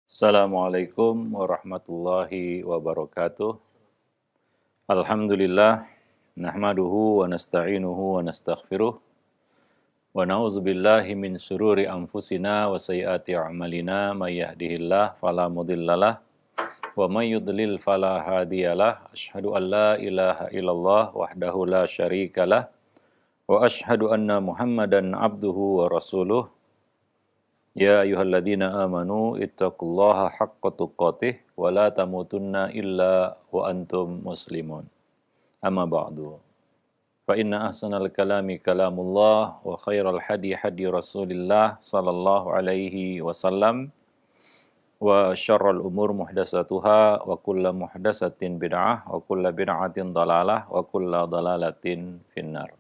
Assalamualaikum warahmatullahi wabarakatuh. Alhamdulillah, nahmaduhu wa nasta'inuhu wa nastaghfiruh wa na'udzu billahi min syururi anfusina wa sayyiati a'malina may yahdihillah fala mudhillalah wa may yudlil fala hadiyalah. Asyhadu an la ilaha illallah wahdahu la syarikalah wa asyhadu anna Muhammadan abduhu wa rasuluh. Ya ayyuhalladzina amanu ittaqullaha haqqa tuqatih wa la tamutunna illa wa antum muslimun. Amma ba'du. Fa inna ahsanal kalami kalamullah wa khairal hadi hadi Rasulillah sallallahu alaihi wasallam wa syarrul umur muhdatsatuha wa kullu muhdatsatin bid'ah wa kullu bid'atin dhalalah wa kullu dhalalatin finnar.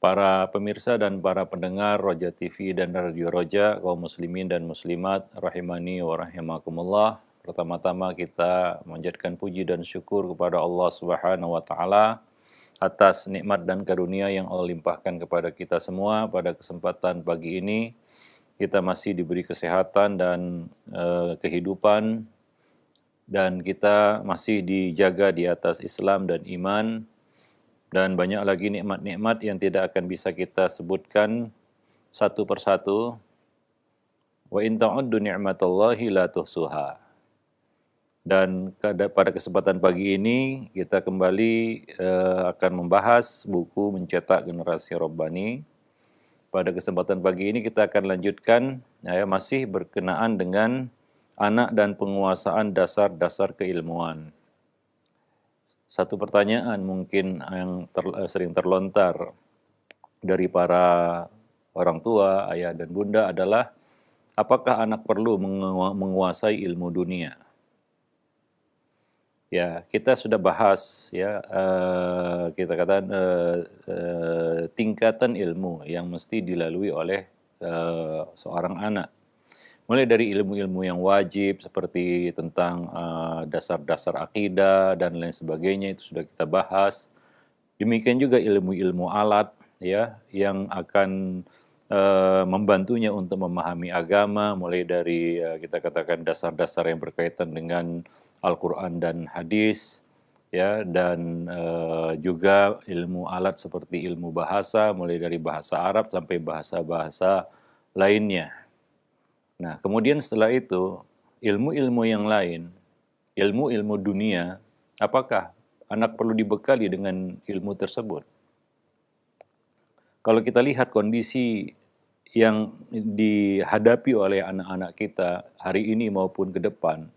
Para pemirsa dan para pendengar Roja TV dan Radio Roja, kaum muslimin dan muslimat, rahimani wa rahimakumullah. Pertama-tama kita menjadikan puji dan syukur kepada Allah Subhanahu wa taala atas nikmat dan karunia yang Allah limpahkan kepada kita semua pada kesempatan pagi ini. Kita masih diberi kesehatan dan kehidupan, dan kita masih dijaga di atas Islam dan iman. Dan banyak lagi nikmat-nikmat yang tidak akan bisa kita sebutkan satu persatu. Wa in ta'uddu ni'matallahi la tuhsuha. Dan pada kesempatan pagi ini kita kembali akan membahas buku Mencetak Generasi Rabbani. Pada kesempatan pagi ini kita akan lanjutkan masih berkenaan dengan anak dan penguasaan dasar-dasar keilmuan. Satu pertanyaan mungkin yang sering terlontar dari para orang tua, ayah dan bunda adalah, apakah anak perlu menguasai ilmu dunia? Ya, kita sudah bahas kita katakan tingkatan ilmu yang mesti dilalui oleh seorang anak. Mulai dari ilmu-ilmu yang wajib seperti tentang dasar-dasar akidah dan lain sebagainya, itu sudah kita bahas. Demikian juga ilmu-ilmu alat yang akan membantunya untuk memahami agama, mulai dari kita katakan dasar-dasar yang berkaitan dengan Al-Quran dan hadis, dan juga ilmu alat seperti ilmu bahasa, mulai dari bahasa Arab sampai bahasa-bahasa lainnya. Nah, kemudian setelah itu, ilmu-ilmu yang lain, ilmu-ilmu dunia, apakah anak perlu dibekali dengan ilmu tersebut? Kalau kita lihat kondisi yang dihadapi oleh anak-anak kita hari ini maupun ke depan,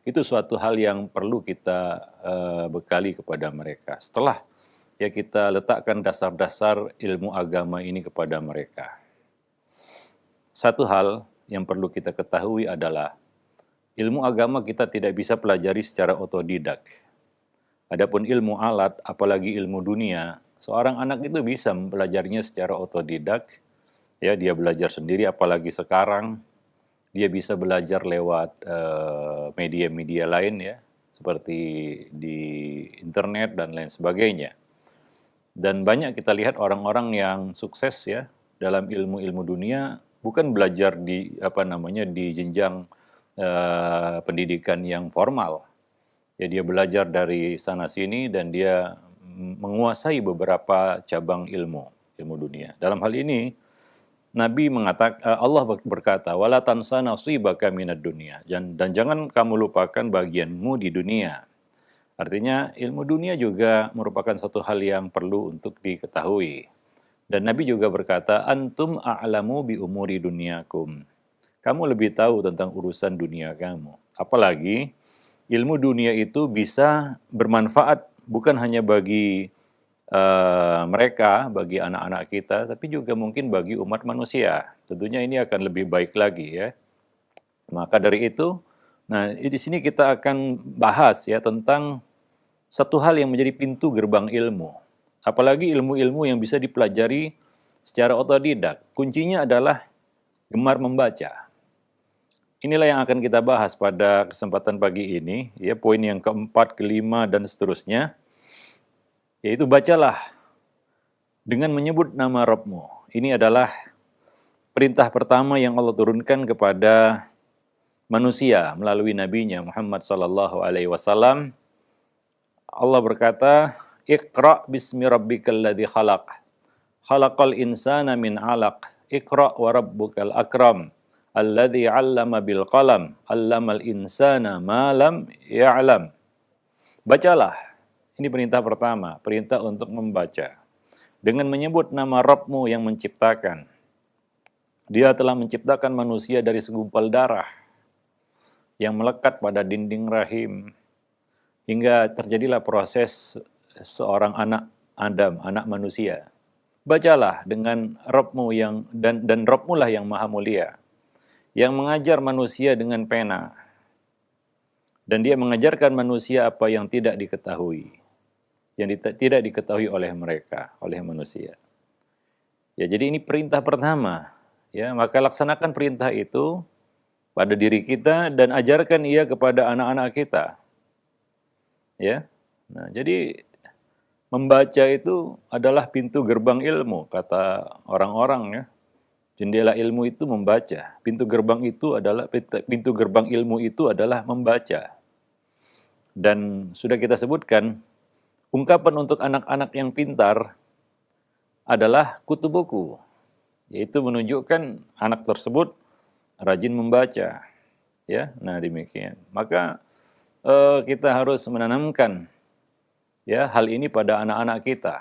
itu suatu hal yang perlu kita bekali kepada mereka. Setelah kita letakkan dasar-dasar ilmu agama ini kepada mereka. Satu hal yang perlu kita ketahui adalah ilmu agama kita tidak bisa pelajari secara otodidak. Adapun ilmu alat, apalagi ilmu dunia, seorang anak itu bisa mempelajarinya secara otodidak. Dia belajar sendiri, apalagi sekarang dia bisa belajar lewat media-media lain seperti di internet dan lain sebagainya. Dan banyak kita lihat orang-orang yang sukses dalam ilmu-ilmu dunia bukan belajar di jenjang pendidikan yang formal. Dia belajar dari sana sini dan dia menguasai beberapa cabang ilmu dunia. Dalam hal ini Nabi mengatakan, Allah berkata, "Wala tansa nasibaka minad dunya." Dan jangan kamu lupakan bagianmu di dunia. Artinya ilmu dunia juga merupakan satu hal yang perlu untuk diketahui. Dan Nabi juga berkata, "Antum a'lamu bi umuri dunyakum." Kamu lebih tahu tentang urusan dunia kamu. Apalagi ilmu dunia itu bisa bermanfaat bukan hanya bagi mereka, bagi anak-anak kita, tapi juga mungkin bagi umat manusia. Tentunya ini akan lebih baik lagi Maka dari itu, di sini kita akan bahas tentang satu hal yang menjadi pintu gerbang ilmu. Apalagi ilmu-ilmu yang bisa dipelajari secara otodidak. Kuncinya adalah gemar membaca. Inilah yang akan kita bahas pada kesempatan pagi ini, poin yang keempat, kelima, dan seterusnya. Yaitu bacalah dengan menyebut nama Rabbmu. Ini adalah perintah pertama yang Allah turunkan kepada manusia melalui nabinya Muhammad sallallahu alaihi wasallam. Allah berkata, "Iqra bismi rabbikal ladzi khalaq. Khalaqal insana min 'alaq. Iqra wa rabbukal akram. Alladzi 'allama bil qalam. 'Allamal insana ma lam ya'lam." Bacalah. Ini perintah pertama, perintah untuk membaca. Dengan menyebut nama Rabbmu yang menciptakan. Dia telah menciptakan manusia dari segumpal darah yang melekat pada dinding rahim hingga terjadilah proses seorang anak Adam, anak manusia. Bacalah dengan Rabbmu dan Rabbmu lah yang maha mulia, yang mengajar manusia dengan pena, dan dia mengajarkan manusia apa yang tidak diketahui, yang tidak diketahui oleh mereka, oleh manusia. Ya, jadi ini perintah pertama. Ya, maka laksanakan perintah itu pada diri kita dan ajarkan ia kepada anak-anak kita. Ya. Nah, jadi membaca itu adalah pintu gerbang ilmu, kata orang-orang ya. Jendela ilmu itu membaca. Pintu gerbang ilmu itu adalah membaca. Dan sudah kita sebutkan, ungkapan untuk anak-anak yang pintar adalah kutu buku, yaitu menunjukkan anak tersebut rajin membaca. Ya, nah demikian. Maka kita harus menanamkan ya hal ini pada anak-anak kita,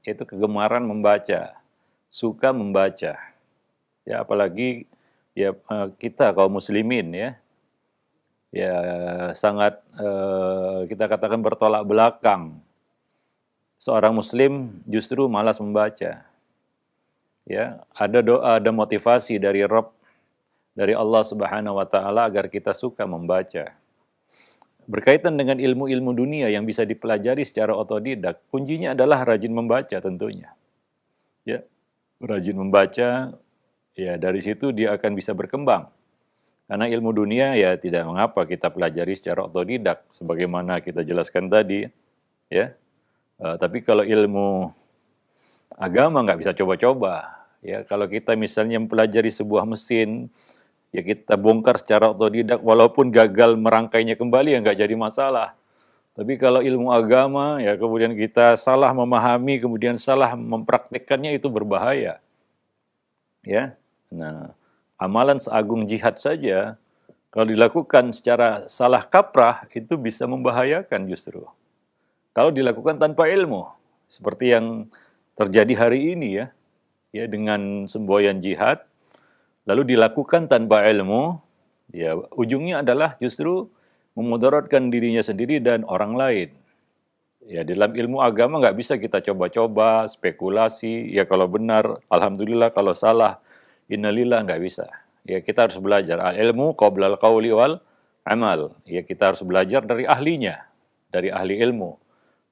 yaitu kegemaran membaca, suka membaca. Ya, apalagi ya kita kaum muslimin ya sangat kita katakan bertolak belakang. Seorang muslim justru malas membaca. Ya, ada motivasi dari Rabb, dari Allah Subhanahu wa taala agar kita suka membaca. Berkaitan dengan ilmu-ilmu dunia yang bisa dipelajari secara otodidak, kuncinya adalah rajin membaca tentunya. Ya, rajin membaca, ya dari situ dia akan bisa berkembang. Karena ilmu dunia ya tidak mengapa kita pelajari secara otodidak, sebagaimana kita jelaskan tadi, ya. Tapi kalau ilmu agama nggak bisa coba-coba. Ya, kalau kita misalnya mempelajari sebuah mesin, ya kita bongkar secara otodidak, walaupun gagal merangkainya kembali ya nggak jadi masalah. Tapi kalau ilmu agama, ya kemudian kita salah memahami, kemudian salah mempraktikkannya, itu berbahaya. Ya, nah amalan seagung jihad saja, kalau dilakukan secara salah kaprah, itu bisa membahayakan justru. Kalau dilakukan tanpa ilmu, seperti yang terjadi hari ini ya dengan semboyan jihad, lalu dilakukan tanpa ilmu, ya ujungnya adalah justru memudaratkan dirinya sendiri dan orang lain. Ya, dalam ilmu agama nggak bisa kita coba-coba, spekulasi, ya kalau benar, alhamdulillah, kalau salah, innalillah, nggak bisa. Ya, kita harus belajar. Al-ilmu qoblal qawli wal amal. Ya, kita harus belajar dari ahlinya, dari ahli ilmu.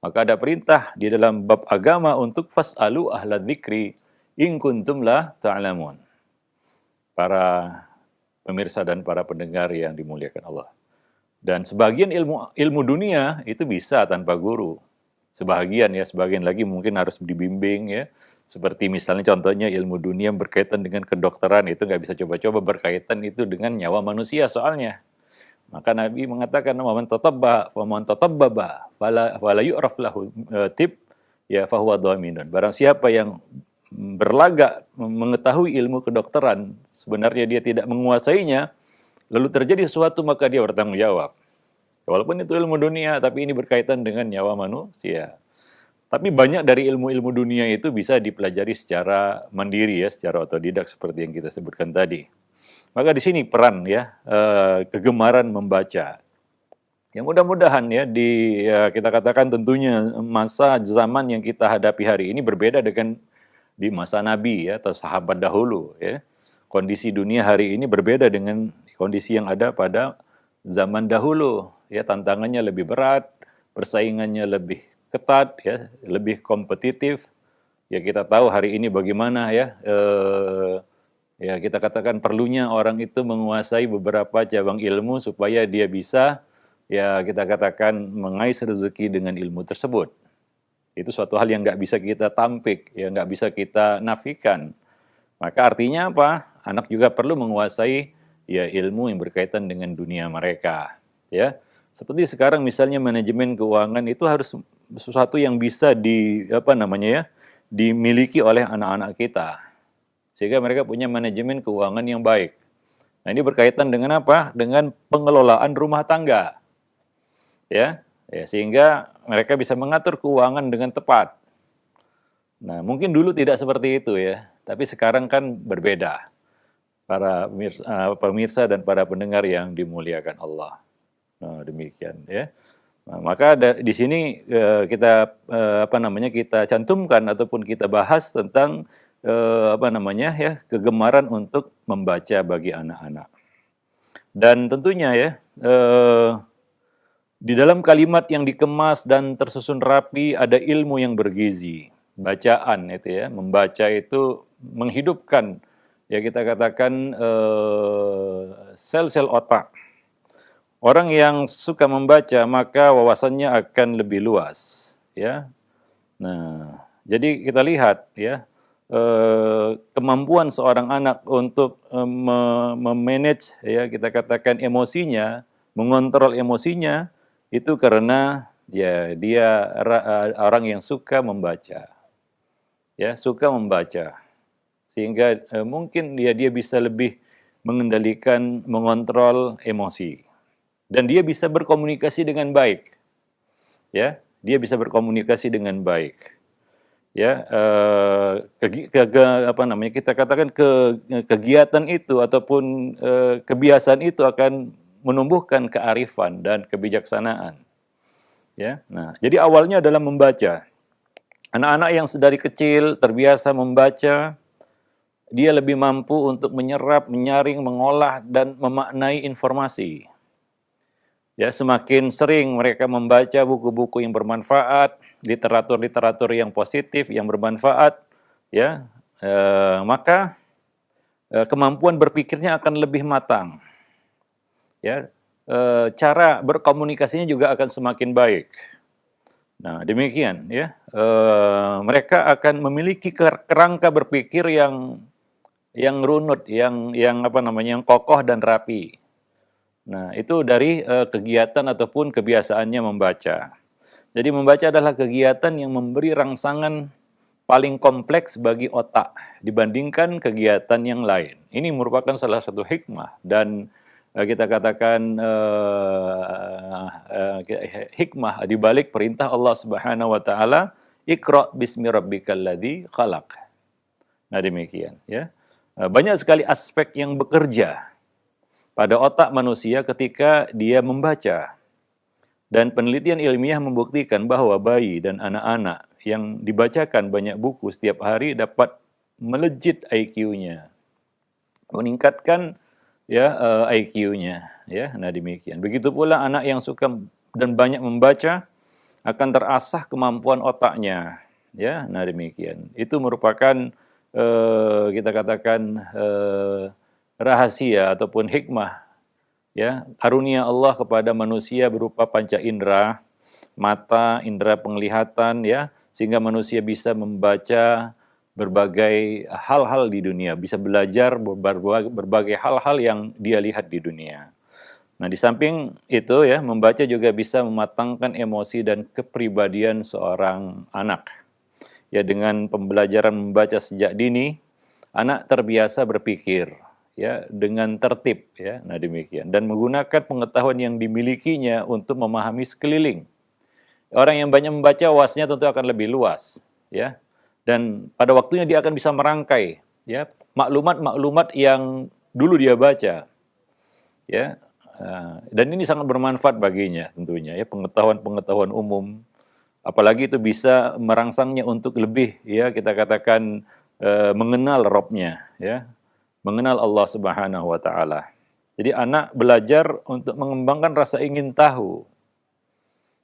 Maka ada perintah di dalam bab agama untuk fas'alu ahla dzikri in kuntum la ta'lamun. Para pemirsa dan para pendengar yang dimuliakan Allah. Dan sebagian ilmu dunia itu bisa tanpa guru. Sebagian lagi mungkin harus dibimbing ya. Seperti misalnya contohnya ilmu dunia yang berkaitan dengan kedokteran, itu nggak bisa coba-coba, berkaitan itu dengan nyawa manusia soalnya. Maka Nabi mengatakan, "Man tatabbaba fala yu'raf lahu tib ya fahuwa dhaminun." Barang siapa yang berlagak mengetahui ilmu kedokteran, sebenarnya dia tidak menguasainya, lalu terjadi sesuatu, maka dia bertanggung jawab. Walaupun itu ilmu dunia, tapi ini berkaitan dengan nyawa manusia. Tapi banyak dari ilmu-ilmu dunia itu bisa dipelajari secara mandiri ya, secara otodidak seperti yang kita sebutkan tadi. Maka di sini peran kegemaran membaca. Ya mudah-mudahan kita katakan tentunya masa zaman yang kita hadapi hari ini berbeda dengan di masa Nabi ya atau sahabat dahulu ya. Kondisi dunia hari ini berbeda dengan kondisi yang ada pada zaman dahulu ya, tantangannya lebih berat, persaingannya lebih ketat ya, lebih kompetitif. Ya kita tahu hari ini bagaimana ya kita katakan perlunya orang itu menguasai beberapa cabang ilmu supaya dia bisa ya kita katakan mengais rezeki dengan ilmu tersebut. Itu suatu hal yang nggak bisa kita tampik, ya nggak bisa kita nafikan. Maka artinya apa? Anak juga perlu menguasai ya ilmu yang berkaitan dengan dunia mereka, ya. Seperti sekarang misalnya manajemen keuangan itu harus sesuatu yang bisa dimiliki oleh anak-anak kita sehingga mereka punya manajemen keuangan yang baik. Nah, ini berkaitan dengan apa? Dengan pengelolaan rumah tangga. Ya, sehingga mereka bisa mengatur keuangan dengan tepat. Nah, mungkin dulu tidak seperti itu ya, tapi sekarang kan berbeda. Para pemirsa dan para pendengar yang dimuliakan Allah. Nah, demikian ya. Nah, maka di sini kita cantumkan ataupun kita bahas tentang kegemaran untuk membaca bagi anak-anak. Dan tentunya ya di dalam kalimat yang dikemas dan tersusun rapi ada ilmu yang bergizi. Bacaan itu ya, membaca itu menghidupkan ya kita katakan sel-sel otak. Orang yang suka membaca maka wawasannya akan lebih luas, ya. Nah, jadi kita lihat ya kemampuan seorang anak untuk memanage ya kita katakan emosinya, mengontrol emosinya itu karena ya dia orang yang suka membaca, ya suka membaca sehingga mungkin dia bisa lebih mengendalikan, mengontrol emosi. Dan dia bisa berkomunikasi dengan baik, ya, dia bisa berkomunikasi dengan baik, ya, kita katakan kegiatan itu ataupun kebiasaan itu akan menumbuhkan kearifan dan kebijaksanaan, ya. Nah, jadi awalnya adalah membaca. Anak-anak yang dari kecil terbiasa membaca, dia lebih mampu untuk menyerap, menyaring, mengolah dan memaknai informasi. Ya, semakin sering mereka membaca buku-buku yang bermanfaat, literatur-literatur yang positif, yang bermanfaat, ya, maka kemampuan berpikirnya akan lebih matang. Ya, cara berkomunikasinya juga akan semakin baik. Nah, demikian, ya, mereka akan memiliki kerangka berpikir yang runut, yang kokoh dan rapi. Nah, itu dari kegiatan ataupun kebiasaannya membaca. Jadi membaca adalah kegiatan yang memberi rangsangan paling kompleks bagi otak dibandingkan kegiatan yang lain. Ini merupakan salah satu hikmah dan kita katakan hikmah di balik perintah Allah Subhanahu wa taala, Iqra bismi rabbikal ladzi khalaq. Nah, demikian ya. Banyak sekali aspek yang bekerja pada otak manusia ketika dia membaca. Dan penelitian ilmiah membuktikan bahwa bayi dan anak-anak yang dibacakan banyak buku setiap hari dapat melejit IQ-nya, meningkatkan ya IQ-nya, ya. Nah, demikian. Begitu pula anak yang suka dan banyak membaca akan terasah kemampuan otaknya, ya. Nah, demikian. Itu merupakan kita katakan rahasia ataupun hikmah, ya, karunia Allah kepada manusia berupa panca indera, mata, indera penglihatan, ya, sehingga manusia bisa membaca berbagai hal-hal di dunia, bisa belajar berbagai hal-hal yang dia lihat di dunia. Nah, di samping itu ya, membaca juga bisa mematangkan emosi dan kepribadian seorang anak. Ya, dengan pembelajaran membaca sejak dini, anak terbiasa berpikir ya dengan tertib, ya. Nah, demikian, dan menggunakan pengetahuan yang dimilikinya untuk memahami sekeliling. Orang yang banyak membaca wawasannya tentu akan lebih luas, ya. Dan pada waktunya dia akan bisa merangkai ya maklumat-maklumat yang dulu dia baca. Ya. Dan ini sangat bermanfaat baginya tentunya ya, pengetahuan-pengetahuan umum. Apalagi itu bisa merangsangnya untuk lebih ya kita katakan mengenal Rabb-nya, ya. Mengenal Allah Subhanahu wa taala. Jadi anak belajar untuk mengembangkan rasa ingin tahu.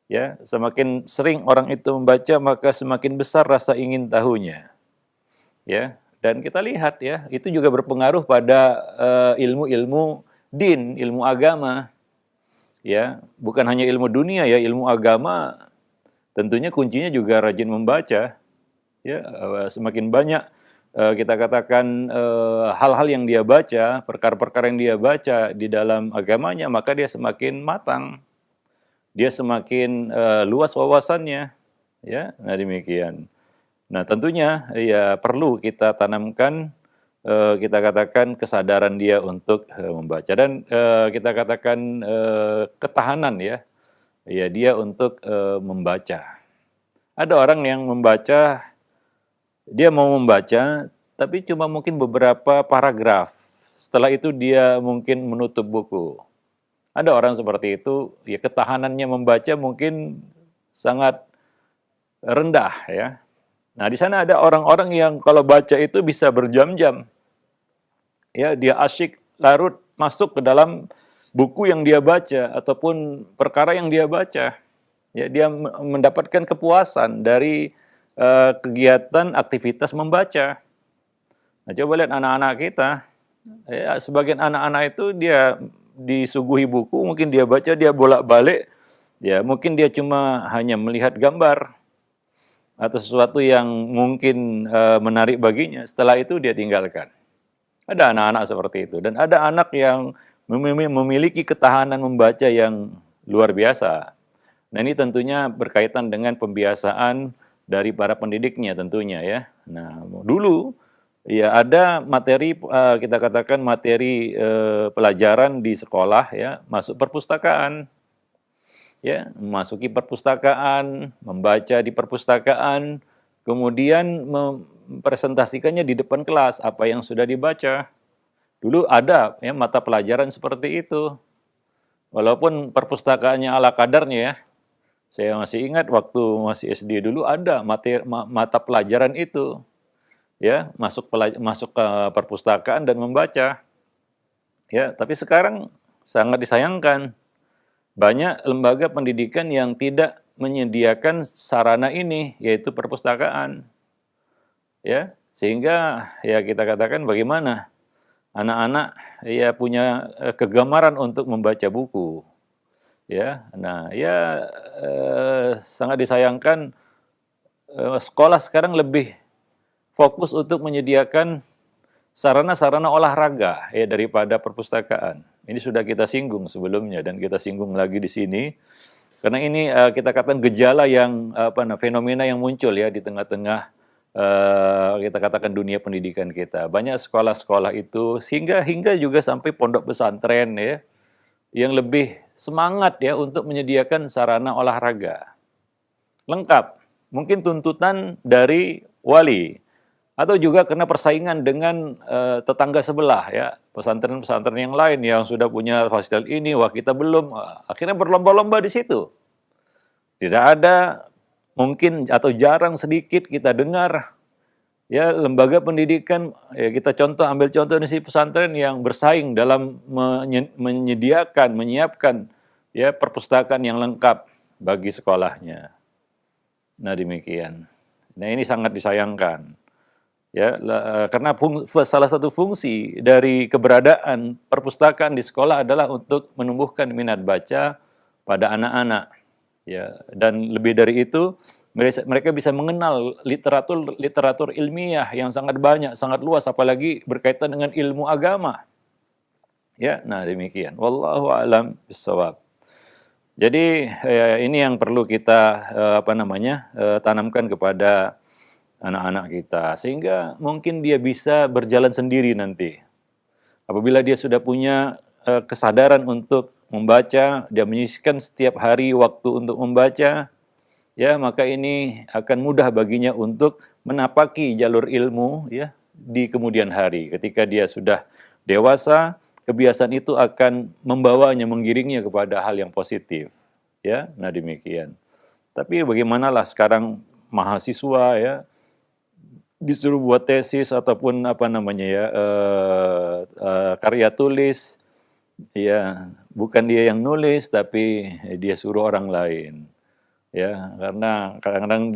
Ya, semakin sering orang itu membaca maka semakin besar rasa ingin tahunya. Ya, dan kita lihat ya, itu juga berpengaruh pada ilmu-ilmu din, ilmu agama. Ya, bukan hanya ilmu dunia ya, ilmu agama tentunya kuncinya juga rajin membaca. Ya, semakin banyak kita katakan hal-hal yang dia baca, perkara-perkara yang dia baca di dalam agamanya, maka dia semakin matang, dia semakin luas wawasannya, ya. Nah demikian. Nah tentunya ya perlu kita tanamkan, kita katakan kesadaran dia untuk membaca, dan kita katakan ketahanan ya, ya dia untuk membaca. Ada orang yang membaca, dia mau membaca, tapi cuma mungkin beberapa paragraf. Setelah itu dia mungkin menutup buku. Ada orang seperti itu, ya ketahanannya membaca mungkin sangat rendah ya. Nah, di sana ada orang-orang yang kalau baca itu bisa berjam-jam. Ya, dia asyik larut masuk ke dalam buku yang dia baca ataupun perkara yang dia baca. Ya, dia mendapatkan kepuasan dari kegiatan aktivitas membaca. Nah, coba lihat anak-anak kita. Ya, sebagian anak-anak itu dia disuguhi buku, mungkin dia baca, dia bolak-balik. Ya, mungkin dia cuma hanya melihat gambar atau sesuatu yang mungkin menarik baginya. Setelah itu dia tinggalkan. Ada anak-anak seperti itu. Dan ada anak yang memiliki ketahanan membaca yang luar biasa. Nah ini tentunya berkaitan dengan pembiasaan dari para pendidiknya tentunya ya. Nah dulu ya ada materi, kita katakan materi pelajaran di sekolah ya, masuk perpustakaan. Ya, memasuki perpustakaan, membaca di perpustakaan, kemudian mempresentasikannya di depan kelas apa yang sudah dibaca. Dulu ada ya mata pelajaran seperti itu. Walaupun perpustakaannya ala kadarnya ya. Saya masih ingat waktu masih SD dulu ada mata pelajaran itu. Ya, masuk ke perpustakaan dan membaca. Ya, tapi sekarang sangat disayangkan. Banyak lembaga pendidikan yang tidak menyediakan sarana ini, yaitu perpustakaan. Ya, sehingga ya kita katakan bagaimana anak-anak ya punya kegemaran untuk membaca buku. Ya, nah ya sangat disayangkan sekolah sekarang lebih fokus untuk menyediakan sarana-sarana olahraga ya daripada perpustakaan. Ini sudah kita singgung sebelumnya dan kita singgung lagi di sini karena ini kita katakan gejala yang fenomena yang muncul ya di tengah-tengah kita katakan dunia pendidikan kita. Banyak sekolah-sekolah itu hingga juga sampai pondok pesantren ya yang lebih semangat ya untuk menyediakan sarana olahraga lengkap. Mungkin tuntutan dari wali atau juga karena persaingan dengan tetangga sebelah ya, pesantren-pesantren yang lain yang sudah punya fasilitas ini, wah kita belum, akhirnya berlomba-lomba di situ. Tidak ada mungkin atau jarang sedikit kita dengar ya lembaga pendidikan ya kita ambil contoh di pesantren yang bersaing dalam menyiapkan ya perpustakaan yang lengkap bagi sekolahnya. Nah demikian. Nah ini sangat disayangkan. Ya, karena salah satu fungsi dari keberadaan perpustakaan di sekolah adalah untuk menumbuhkan minat baca pada anak-anak. Ya, dan lebih dari itu, mereka bisa mengenal literatur ilmiah yang sangat banyak, sangat luas, apalagi berkaitan dengan ilmu agama. Ya, nah demikian. Wallahu a'lam bishawab. Jadi ini yang perlu kita tanamkan kepada anak-anak kita, sehingga mungkin dia bisa berjalan sendiri nanti. Apabila dia sudah punya kesadaran untuk membaca, dia menyisihkan setiap hari waktu untuk membaca, ya maka ini akan mudah baginya untuk menapaki jalur ilmu ya di kemudian hari. Ketika dia sudah dewasa, kebiasaan itu akan membawanya, menggiringnya kepada hal yang positif. Ya, nah demikian. Tapi bagaimanalah sekarang mahasiswa ya disuruh buat tesis ataupun karya tulis, ya bukan dia yang nulis tapi dia suruh orang lain, ya karena kadang-kadang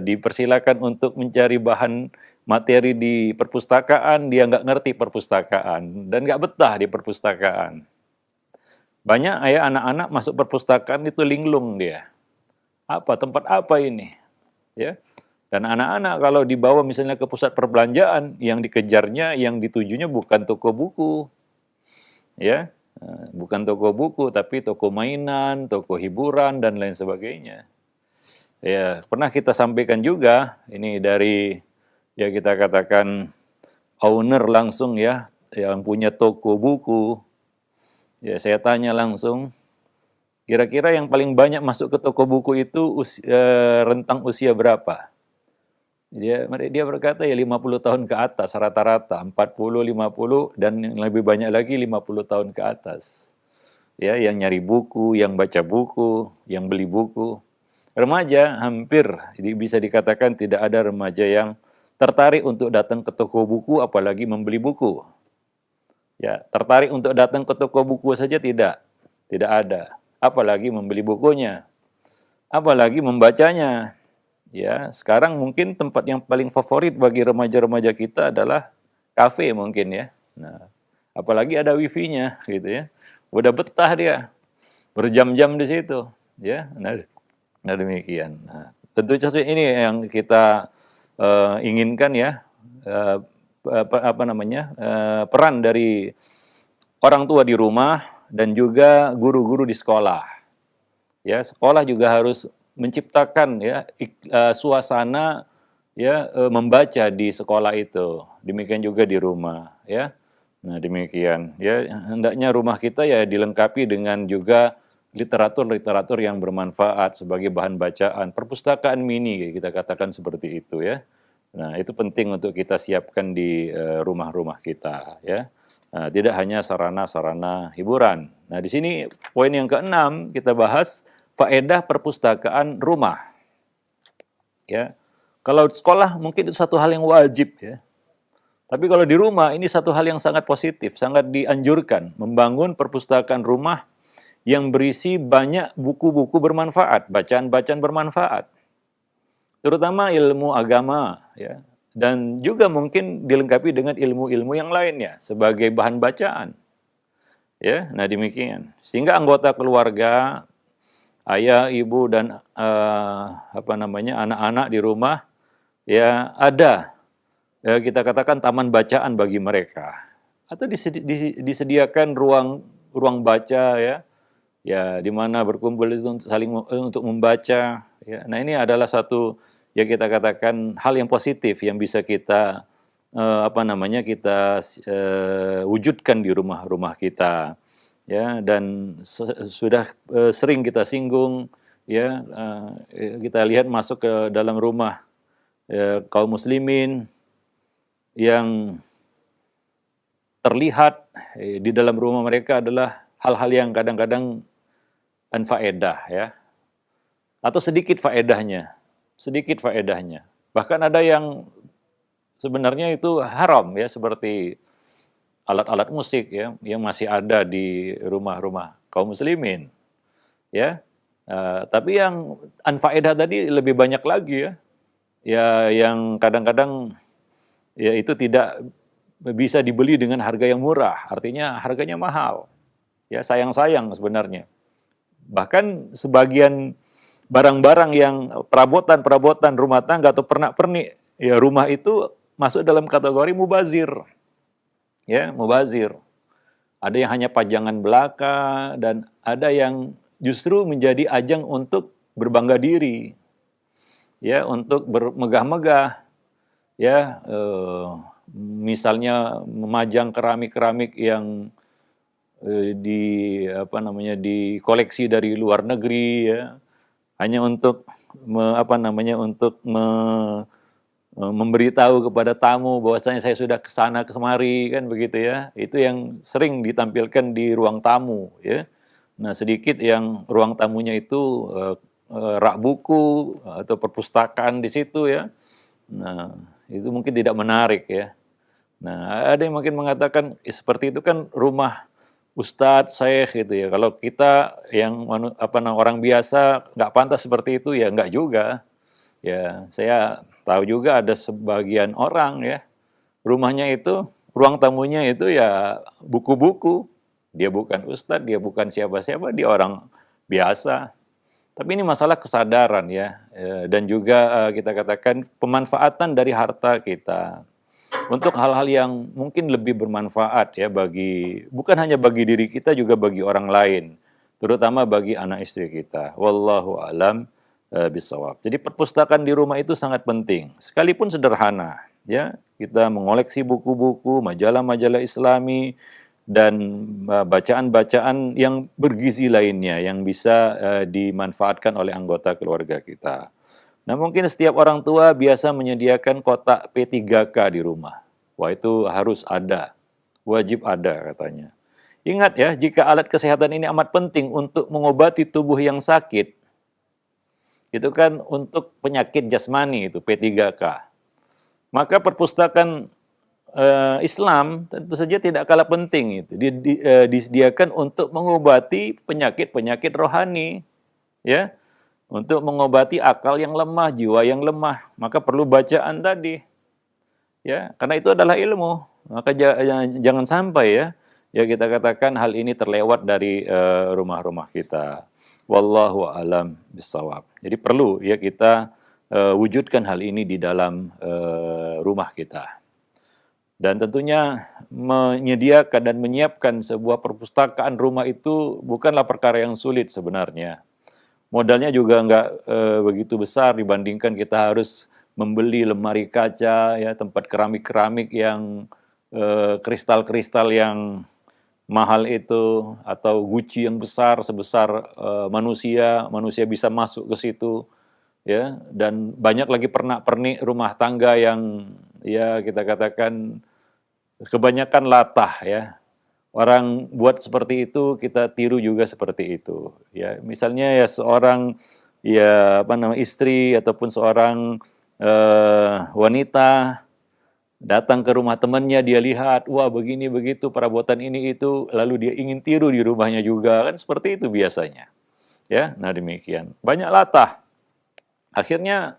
dipersilakan untuk mencari bahan materi di perpustakaan, dia nggak ngerti perpustakaan dan nggak betah di perpustakaan. Banyak ya anak-anak masuk perpustakaan itu linglung dia, tempat apa ini, ya. Dan anak-anak kalau dibawa misalnya ke pusat perbelanjaan, yang dikejarnya, yang ditujunya bukan toko buku, ya, bukan toko buku, tapi toko mainan, toko hiburan dan lain sebagainya. Ya, pernah kita sampaikan juga ini dari ya kita katakan owner langsung ya, yang punya toko buku. Ya, saya tanya langsung, kira-kira yang paling banyak masuk ke toko buku itu rentang usia berapa? Dia berkata ya 50 tahun ke atas rata-rata, 40, 50 dan yang lebih banyak lagi 50 tahun ke atas. Ya, yang nyari buku, yang baca buku, yang beli buku. Remaja hampir bisa dikatakan tidak ada remaja yang tertarik untuk datang ke toko buku apalagi membeli buku. Ya, tertarik untuk datang ke toko buku saja tidak ada. Apalagi membeli bukunya, apalagi membacanya. Ya, sekarang mungkin tempat yang paling favorit bagi remaja-remaja kita adalah kafe mungkin ya. Nah, apalagi ada wifi-nya gitu ya. Udah betah dia berjam-jam di situ, ya. Nah demikian. Nah, tentu saja ini yang kita inginkan ya, peran dari orang tua di rumah dan juga guru-guru di sekolah. Ya, sekolah juga harus menciptakan ya suasana ya membaca di sekolah itu. Demikian juga di rumah ya. Nah, demikian ya, hendaknya rumah kita ya dilengkapi dengan juga literatur-literatur yang bermanfaat sebagai bahan bacaan, perpustakaan mini kita katakan seperti itu ya. Nah, itu penting untuk kita siapkan di rumah-rumah kita ya. Nah, tidak hanya sarana-sarana hiburan. Nah, di sini poin yang keenam kita bahas faedah perpustakaan rumah. Ya. Kalau sekolah mungkin itu satu hal yang wajib ya. Tapi kalau di rumah ini satu hal yang sangat positif, sangat dianjurkan membangun perpustakaan rumah yang berisi banyak buku-buku bermanfaat, bacaan-bacaan bermanfaat. Terutama ilmu agama ya. Dan juga mungkin dilengkapi dengan ilmu-ilmu yang lainnya sebagai bahan bacaan. Ya, nah demikian. Sehingga anggota keluarga, ayah, ibu dan anak-anak di rumah ya ada ya kita katakan taman bacaan bagi mereka atau disediakan ruang baca ya di mana berkumpul itu untuk saling untuk membaca ya. Nah, ini adalah satu ya kita katakan hal yang positif yang bisa kita wujudkan di rumah-rumah kita ya. Dan sudah sering kita singgung ya, kita lihat masuk ke dalam rumah kaum muslimin yang terlihat di dalam rumah mereka adalah hal-hal yang kadang-kadang anfaedah ya, atau sedikit faedahnya. Bahkan ada yang sebenarnya itu haram ya, seperti alat-alat musik ya yang masih ada di rumah-rumah kaum muslimin ya. Tapi yang anfaedah tadi lebih banyak lagi ya yang kadang-kadang ya itu tidak bisa dibeli dengan harga yang murah, artinya harganya mahal. Ya, sayang-sayang sebenarnya. Bahkan sebagian barang-barang yang perabotan rumah tangga atau pernak-pernik ya rumah itu masuk dalam kategori mubazir. Ya, mubazir. Ada yang hanya pajangan belaka dan ada yang justru menjadi ajang untuk berbangga diri. Ya, untuk bermegah-megah. Ya, misalnya memajang keramik-keramik yang dikoleksi dari luar negeri ya, hanya untuk memberitahu kepada tamu bahwasanya saya sudah ke sana kemari kan begitu ya. Itu yang sering ditampilkan di ruang tamu ya. Nah, sedikit yang ruang tamunya itu rak buku atau perpustakaan di situ ya. Nah, itu mungkin tidak menarik ya. Nah, ada yang mungkin mengatakan seperti itu kan rumah ustadz, syekh gitu ya. Kalau kita yang orang biasa nggak pantas seperti itu ya nggak juga. Ya, saya tahu juga ada sebagian orang ya, rumahnya itu, ruang tamunya itu ya buku-buku. Dia bukan ustadz, dia bukan siapa-siapa, dia orang biasa. Tapi ini masalah kesadaran ya, dan juga kita katakan pemanfaatan dari harta kita untuk hal-hal yang mungkin lebih bermanfaat ya bagi bukan hanya bagi diri kita juga bagi orang lain, terutama bagi anak istri kita. Wallahu alam bisawab. Jadi perpustakaan di rumah itu sangat penting, sekalipun sederhana ya. Kita mengoleksi buku-buku, majalah-majalah Islami dan bacaan-bacaan yang bergizi lainnya yang bisa dimanfaatkan oleh anggota keluarga kita. Nah, mungkin setiap orang tua biasa menyediakan kotak P3K di rumah. Wah, itu harus ada. Wajib ada katanya. Ingat ya, jika alat kesehatan ini amat penting untuk mengobati tubuh yang sakit, itu kan untuk penyakit jasmani itu P3K. Maka perpustakaan Islam tentu saja tidak kalah penting itu. Disediakan untuk mengobati penyakit-penyakit rohani, ya. Untuk mengobati akal yang lemah, jiwa yang lemah, maka perlu bacaan tadi. Ya, karena itu adalah ilmu. Maka jangan sampai ya kita katakan hal ini terlewat dari rumah-rumah kita. Wallahu a'lam bishawab. Jadi perlu ya kita wujudkan hal ini di dalam rumah kita. Dan tentunya menyediakan dan menyiapkan sebuah perpustakaan rumah itu bukanlah perkara yang sulit sebenarnya. Modalnya juga nggak begitu besar dibandingkan kita harus membeli lemari kaca, ya tempat keramik-keramik yang kristal-kristal yang mahal itu, atau guci yang besar sebesar manusia bisa masuk ke situ, ya. Dan banyak lagi pernak-pernik rumah tangga yang ya kita katakan kebanyakan latah ya. Orang buat seperti itu, kita tiru juga seperti itu. Ya, misalnya ya seorang istri ataupun seorang wanita datang ke rumah temannya, dia lihat, wah begini begitu perabotan ini itu, lalu dia ingin tiru di rumahnya juga, kan seperti itu biasanya. Ya, nah demikian. Banyak latah. Akhirnya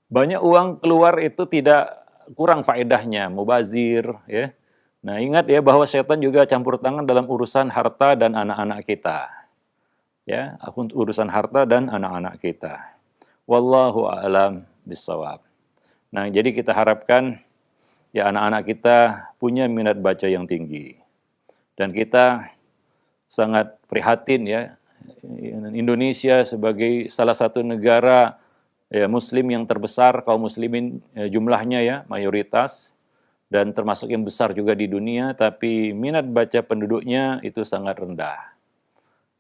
banyak uang keluar itu tidak kurang faedahnya, mubazir, ya. Nah, ingat ya bahwa setan juga campur tangan dalam urusan harta dan anak-anak kita. Ya, urusan harta dan anak-anak kita. Wallahu a'lam bishawab. Nah, jadi kita harapkan ya anak-anak kita punya minat baca yang tinggi. Dan kita sangat prihatin ya, Indonesia sebagai salah satu negara ya muslim yang terbesar, kaum muslimin jumlahnya ya, mayoritas, dan termasuk yang besar juga di dunia, tapi minat baca penduduknya itu sangat rendah.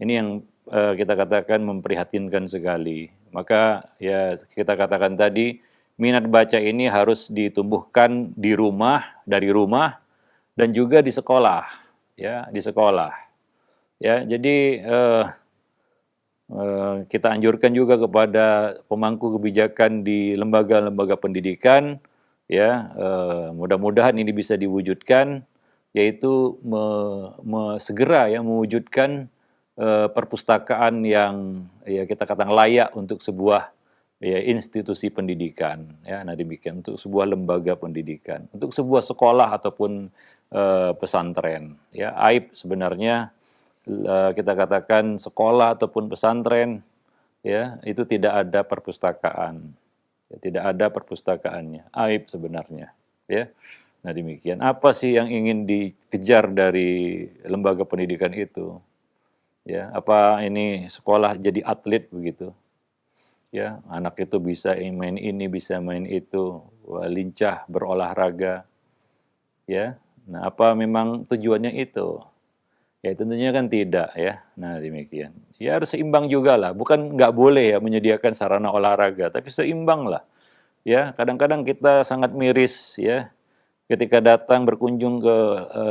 Ini yang kita katakan memprihatinkan sekali. Maka ya kita katakan tadi, minat baca ini harus ditumbuhkan di rumah, dari rumah, dan juga di sekolah, ya di sekolah. Ya, jadi kita anjurkan juga kepada pemangku kebijakan di lembaga-lembaga pendidikan, ya mudah-mudahan ini bisa diwujudkan, yaitu segera ya mewujudkan perpustakaan yang ya kita katakan layak untuk sebuah ya institusi pendidikan, ya. Nah demikian, untuk sebuah lembaga pendidikan, untuk sebuah sekolah ataupun pesantren, ya. Aib sebenarnya kita katakan sekolah ataupun pesantren ya itu tidak ada perpustakaan. Ya, tidak ada perpustakaannya, aib sebenarnya, ya. Nah demikian, apa sih yang ingin dikejar dari lembaga pendidikan itu? Ya, apa ini sekolah jadi atlet begitu? Ya, anak itu bisa main ini, bisa main itu, wah, lincah berolahraga, ya. Nah, apa memang tujuannya itu? Ya tentunya kan tidak ya. Nah demikian. Ya harus seimbang juga lah. Bukan nggak boleh ya menyediakan sarana olahraga, tapi seimbang lah. Ya kadang-kadang kita sangat miris ya ketika datang berkunjung ke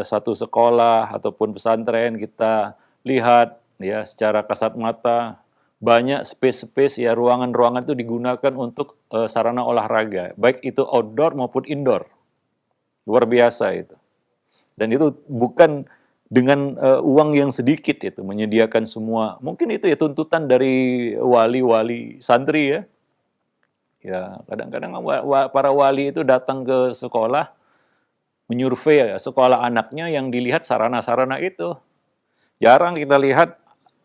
satu sekolah ataupun pesantren, kita lihat ya secara kasat mata banyak space-space ya, ruangan-ruangan itu digunakan untuk sarana olahraga, baik itu outdoor maupun indoor. Luar biasa itu. Dan itu bukan dengan uang yang sedikit itu menyediakan semua. Mungkin itu ya tuntutan dari wali-wali santri ya. Ya, kadang-kadang para wali itu datang ke sekolah menyurvei ya, sekolah anaknya, yang dilihat sarana-sarana itu. Jarang kita lihat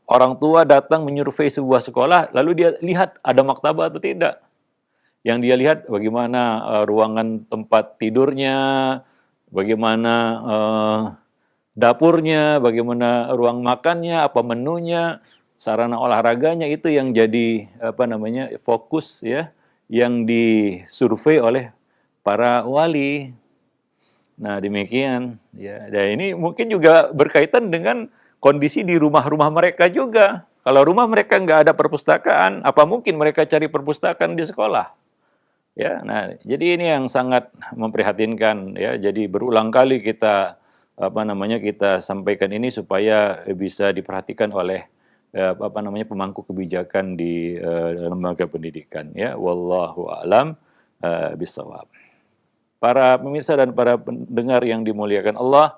orang tua datang menyurvei sebuah sekolah, lalu dia lihat ada maktabah atau tidak. Yang dia lihat bagaimana ruangan tempat tidurnya, bagaimana dapurnya, bagaimana ruang makannya, apa menunya, sarana olahraganya, itu yang jadi fokus ya, yang disurvei oleh para wali. Nah, demikian ya. Dan ini mungkin juga berkaitan dengan kondisi di rumah-rumah mereka juga. Kalau rumah mereka nggak ada perpustakaan, apa mungkin mereka cari perpustakaan di sekolah? Ya, nah, jadi ini yang sangat memprihatinkan ya. Jadi berulang kali kita kita sampaikan ini supaya bisa diperhatikan oleh pemangku kebijakan di lembaga pendidikan ya. Wallahu a'lam bishawab. Para pemirsa dan para pendengar yang dimuliakan Allah,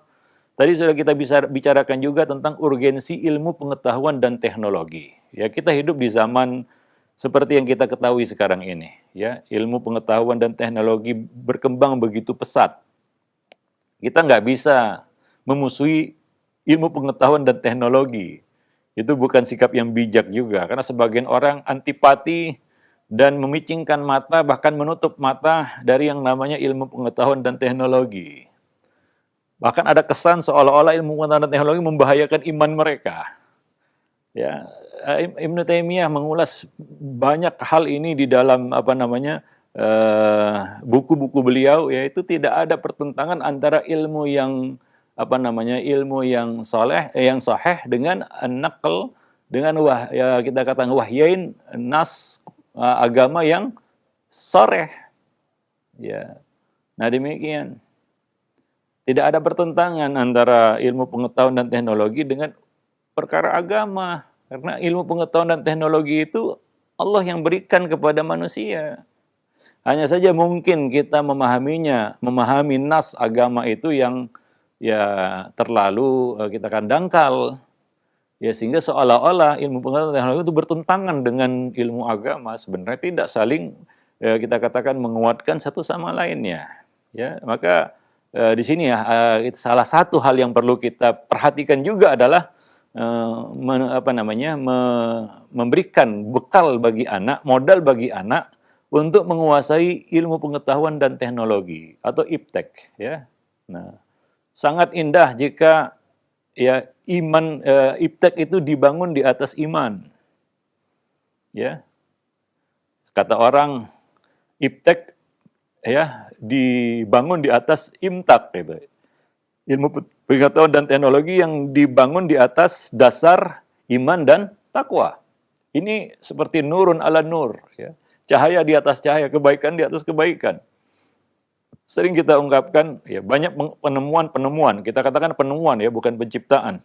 tadi sudah kita bisa bicarakan juga tentang urgensi ilmu pengetahuan dan teknologi. Ya, kita hidup di zaman seperti yang kita ketahui sekarang ini. Ya, ilmu pengetahuan dan teknologi berkembang begitu pesat. Kita nggak bisa memusuhi ilmu pengetahuan dan teknologi. Itu bukan sikap yang bijak juga, karena sebagian orang antipati dan memicingkan mata, bahkan menutup mata dari yang namanya ilmu pengetahuan dan teknologi. Bahkan ada kesan seolah-olah ilmu pengetahuan dan teknologi membahayakan iman mereka. Ya, Ibnu Taimiyah mengulas banyak hal ini di dalam buku-buku beliau, yaitu tidak ada pertentangan antara ilmu yang ilmu yang saleh, yang sahih dengan naql, dengan kita katakan wahyain nas agama yang sharih. Ya. Nah, demikian. Tidak ada pertentangan antara ilmu pengetahuan dan teknologi dengan perkara agama. Karena ilmu pengetahuan dan teknologi itu Allah yang berikan kepada manusia. Hanya saja mungkin kita memahami nas agama itu yang terlalu kita kan dangkal. Ya, sehingga seolah-olah ilmu pengetahuan dan teknologi itu bertentangan dengan ilmu agama. Sebenarnya tidak saling kita katakan menguatkan satu sama lainnya. Ya, maka di sini itu salah satu hal yang perlu kita perhatikan juga adalah memberikan bekal bagi anak, modal bagi anak untuk menguasai ilmu pengetahuan dan teknologi atau iptek. Ya, nah, sangat indah jika iptek itu dibangun di atas iman. Ya. Kata orang, iptek dibangun di atas imtak gitu. Ilmu pengetahuan dan teknologi yang dibangun di atas dasar iman dan takwa. Ini seperti nurun ala nur, ya. Cahaya di atas cahaya, kebaikan di atas kebaikan. Sering kita ungkapkan, ya, banyak penemuan-penemuan, kita katakan penemuan ya, bukan penciptaan.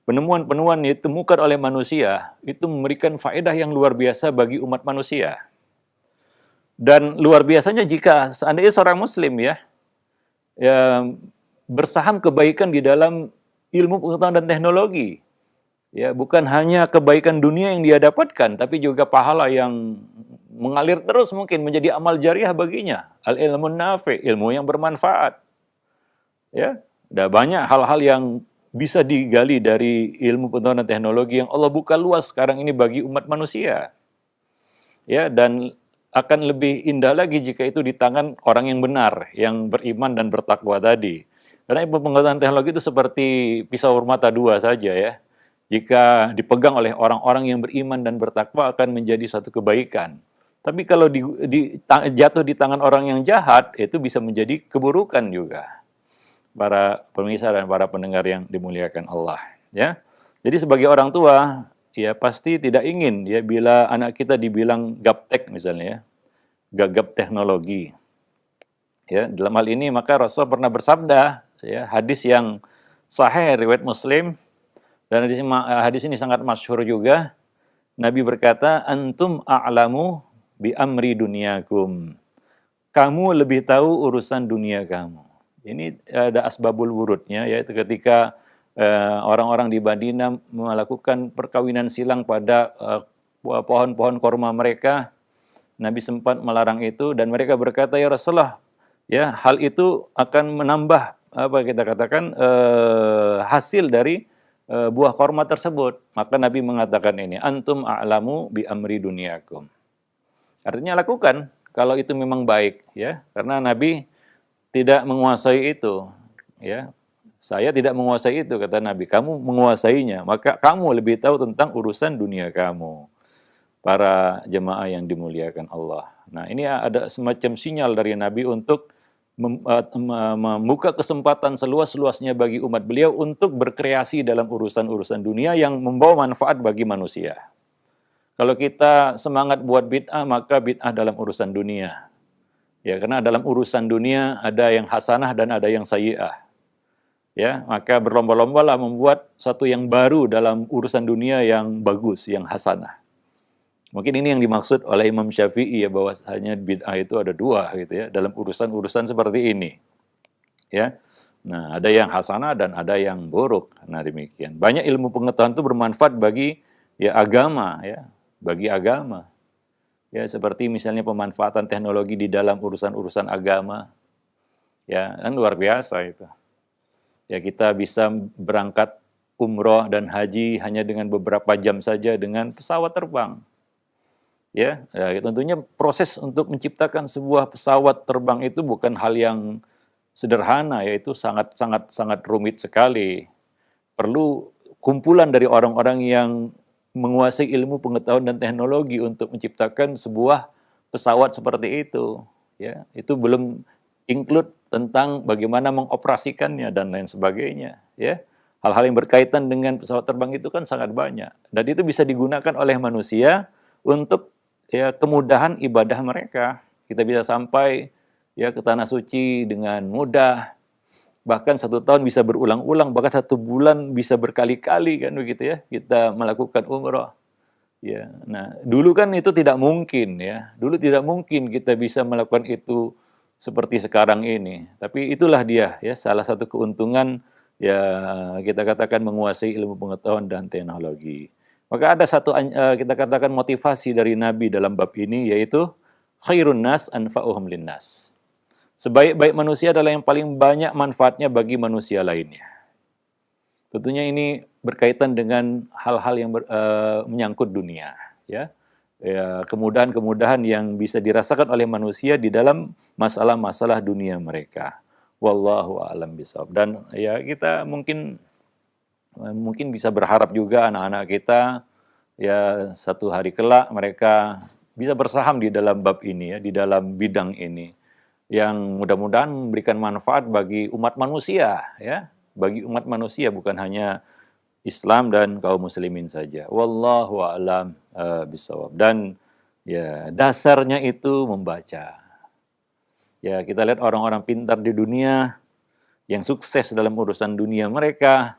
Penemuan-penemuan yang ditemukan oleh manusia, itu memberikan faedah yang luar biasa bagi umat manusia. Dan luar biasanya jika seandainya seorang muslim ya bersaham kebaikan di dalam ilmu pengetahuan dan teknologi. Ya, bukan hanya kebaikan dunia yang dia dapatkan, tapi juga pahala yang mengalir terus mungkin menjadi amal jariah baginya. Al-ilmun nafi', ilmu yang bermanfaat. Ya, ada banyak hal-hal yang bisa digali dari ilmu pengetahuan dan teknologi yang Allah buka luas sekarang ini bagi umat manusia. Ya, dan akan lebih indah lagi jika itu di tangan orang yang benar, yang beriman dan bertakwa tadi. Karena ilmu pengetahuan teknologi itu seperti pisau bermata dua saja ya. Jika dipegang oleh orang-orang yang beriman dan bertakwa akan menjadi suatu kebaikan. Tapi kalau jatuh di tangan orang yang jahat, itu bisa menjadi keburukan juga. Para pemirsa dan para pendengar yang dimuliakan Allah. Ya, jadi sebagai orang tua, ya pasti tidak ingin ya bila anak kita dibilang gaptek misalnya ya, gagap teknologi. Ya, dalam hal ini maka Rasul pernah bersabda, ya, hadis yang sahih riwayat Muslim, dan hadis ini sangat masyhur juga. Nabi berkata, antum a'lamu bi amri dunyakum. Kamu lebih tahu urusan dunia kamu. Ini ada asbabul wurudnya, yaitu ketika orang-orang di Madinah melakukan perkawinan silang pada pohon-pohon korma mereka, Nabi sempat melarang itu dan mereka berkata, ya Rasulullah, ya hal itu akan menambah apa kita katakan hasil dari buah korma tersebut. Maka Nabi mengatakan ini, antum a'lamu bi amri dunyakum. Artinya lakukan kalau itu memang baik, ya. Karena Nabi tidak menguasai itu, ya. Saya tidak menguasai itu, kata Nabi. Kamu menguasainya, maka kamu lebih tahu tentang urusan dunia kamu. Para jemaah yang dimuliakan Allah. Nah, ini ada semacam sinyal dari Nabi untuk membuka kesempatan seluas-luasnya bagi umat beliau untuk berkreasi dalam urusan-urusan dunia yang membawa manfaat bagi manusia. Kalau kita semangat buat bid'ah, maka bid'ah dalam urusan dunia. Ya, karena dalam urusan dunia ada yang hasanah dan ada yang sayyi'ah. Ya, maka berlomba-lombalah membuat satu yang baru dalam urusan dunia yang bagus, yang hasanah. Mungkin ini yang dimaksud oleh Imam Syafi'i ya, bahwasanya bid'ah itu ada dua gitu ya dalam urusan-urusan seperti ini. Ya. Nah, ada yang hasanah dan ada yang buruk. Nah, demikian. Banyak ilmu pengetahuan itu bermanfaat bagi ya agama ya, bagi agama. Ya, seperti misalnya pemanfaatan teknologi di dalam urusan-urusan agama. Ya, kan luar biasa itu. Ya, kita bisa berangkat umroh dan haji hanya dengan beberapa jam saja dengan pesawat terbang. Ya, tentunya proses untuk menciptakan sebuah pesawat terbang itu bukan hal yang sederhana, yaitu sangat rumit sekali. Perlu kumpulan dari orang-orang yang menguasai ilmu pengetahuan dan teknologi untuk menciptakan sebuah pesawat seperti itu. Ya, itu belum include tentang bagaimana mengoperasikannya dan lain sebagainya. Ya, hal-hal yang berkaitan dengan pesawat terbang itu kan sangat banyak dan itu bisa digunakan oleh manusia untuk ya kemudahan ibadah mereka. Kita bisa sampai ya ke tanah suci dengan mudah. Bahkan 1 tahun bisa berulang-ulang, bahkan 1 bulan bisa berkali-kali kan begitu ya. Kita melakukan umroh. Ya, nah dulu kan itu tidak mungkin ya. Dulu tidak mungkin kita bisa melakukan itu seperti sekarang ini. Tapi itulah dia ya salah satu keuntungan ya kita katakan menguasai ilmu pengetahuan dan teknologi. Maka ada satu kita katakan motivasi dari Nabi dalam bab ini yaitu khairun nas anfa'uhum linnas. Sebaik-baik manusia adalah yang paling banyak manfaatnya bagi manusia lainnya. Tentunya ini berkaitan dengan hal-hal yang menyangkut dunia, ya. Ya, kemudahan-kemudahan yang bisa dirasakan oleh manusia di dalam masalah-masalah dunia mereka. Wallahu a'lam bishawab. Dan ya kita mungkin bisa berharap juga anak-anak kita ya satu hari kelak mereka bisa bersaham di dalam bab ini ya, di dalam bidang ini yang mudah-mudahan memberikan manfaat bagi umat manusia ya, bagi umat manusia bukan hanya Islam dan kaum muslimin saja. Wallahu a'lam bishawab. Dan ya dasarnya itu membaca. Ya, kita lihat orang-orang pintar di dunia yang sukses dalam urusan dunia mereka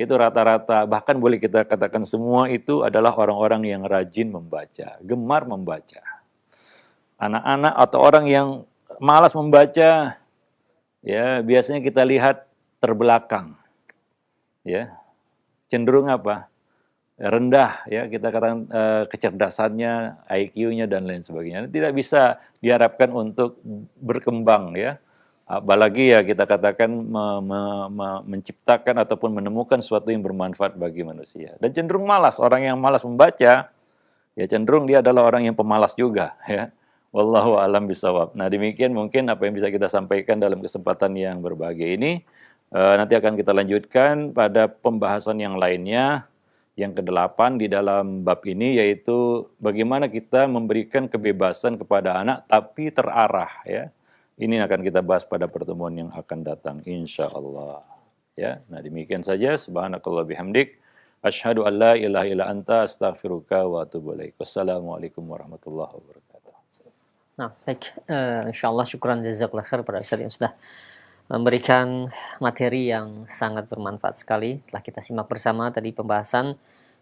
itu rata-rata, bahkan boleh kita katakan semua itu adalah orang-orang yang rajin membaca, gemar membaca. Anak-anak atau orang yang malas membaca, ya biasanya kita lihat terbelakang, ya cenderung apa? Rendah, ya kita katakan kecerdasannya, IQ-nya dan lain sebagainya. Tidak bisa diharapkan untuk berkembang, ya. Apalagi ya kita katakan menciptakan ataupun menemukan sesuatu yang bermanfaat bagi manusia. Dan cenderung malas, orang yang malas membaca, ya cenderung dia adalah orang yang pemalas juga, ya. Wallahu a'lam bishawab. Nah, demikian mungkin apa yang bisa kita sampaikan dalam kesempatan yang berbahagia ini. Nanti akan kita lanjutkan pada pembahasan yang lainnya, yang ke-8 di dalam bab ini, yaitu bagaimana kita memberikan kebebasan kepada anak tapi terarah, ya. Ini akan kita bahas pada pertemuan yang akan datang insya-Allah. Ya, nah demikian saja. Subhanakallah bihamdik. Asyhadu an la ilaha illa anta astaghfiruka wa atubu ilaik. Wassalamualaikum warahmatullahi wabarakatuh. Nah, baik, insyaallah syukran jazakallahu khair pada Ustaz yang sudah memberikan materi yang sangat bermanfaat sekali. Telah kita simak bersama tadi pembahasan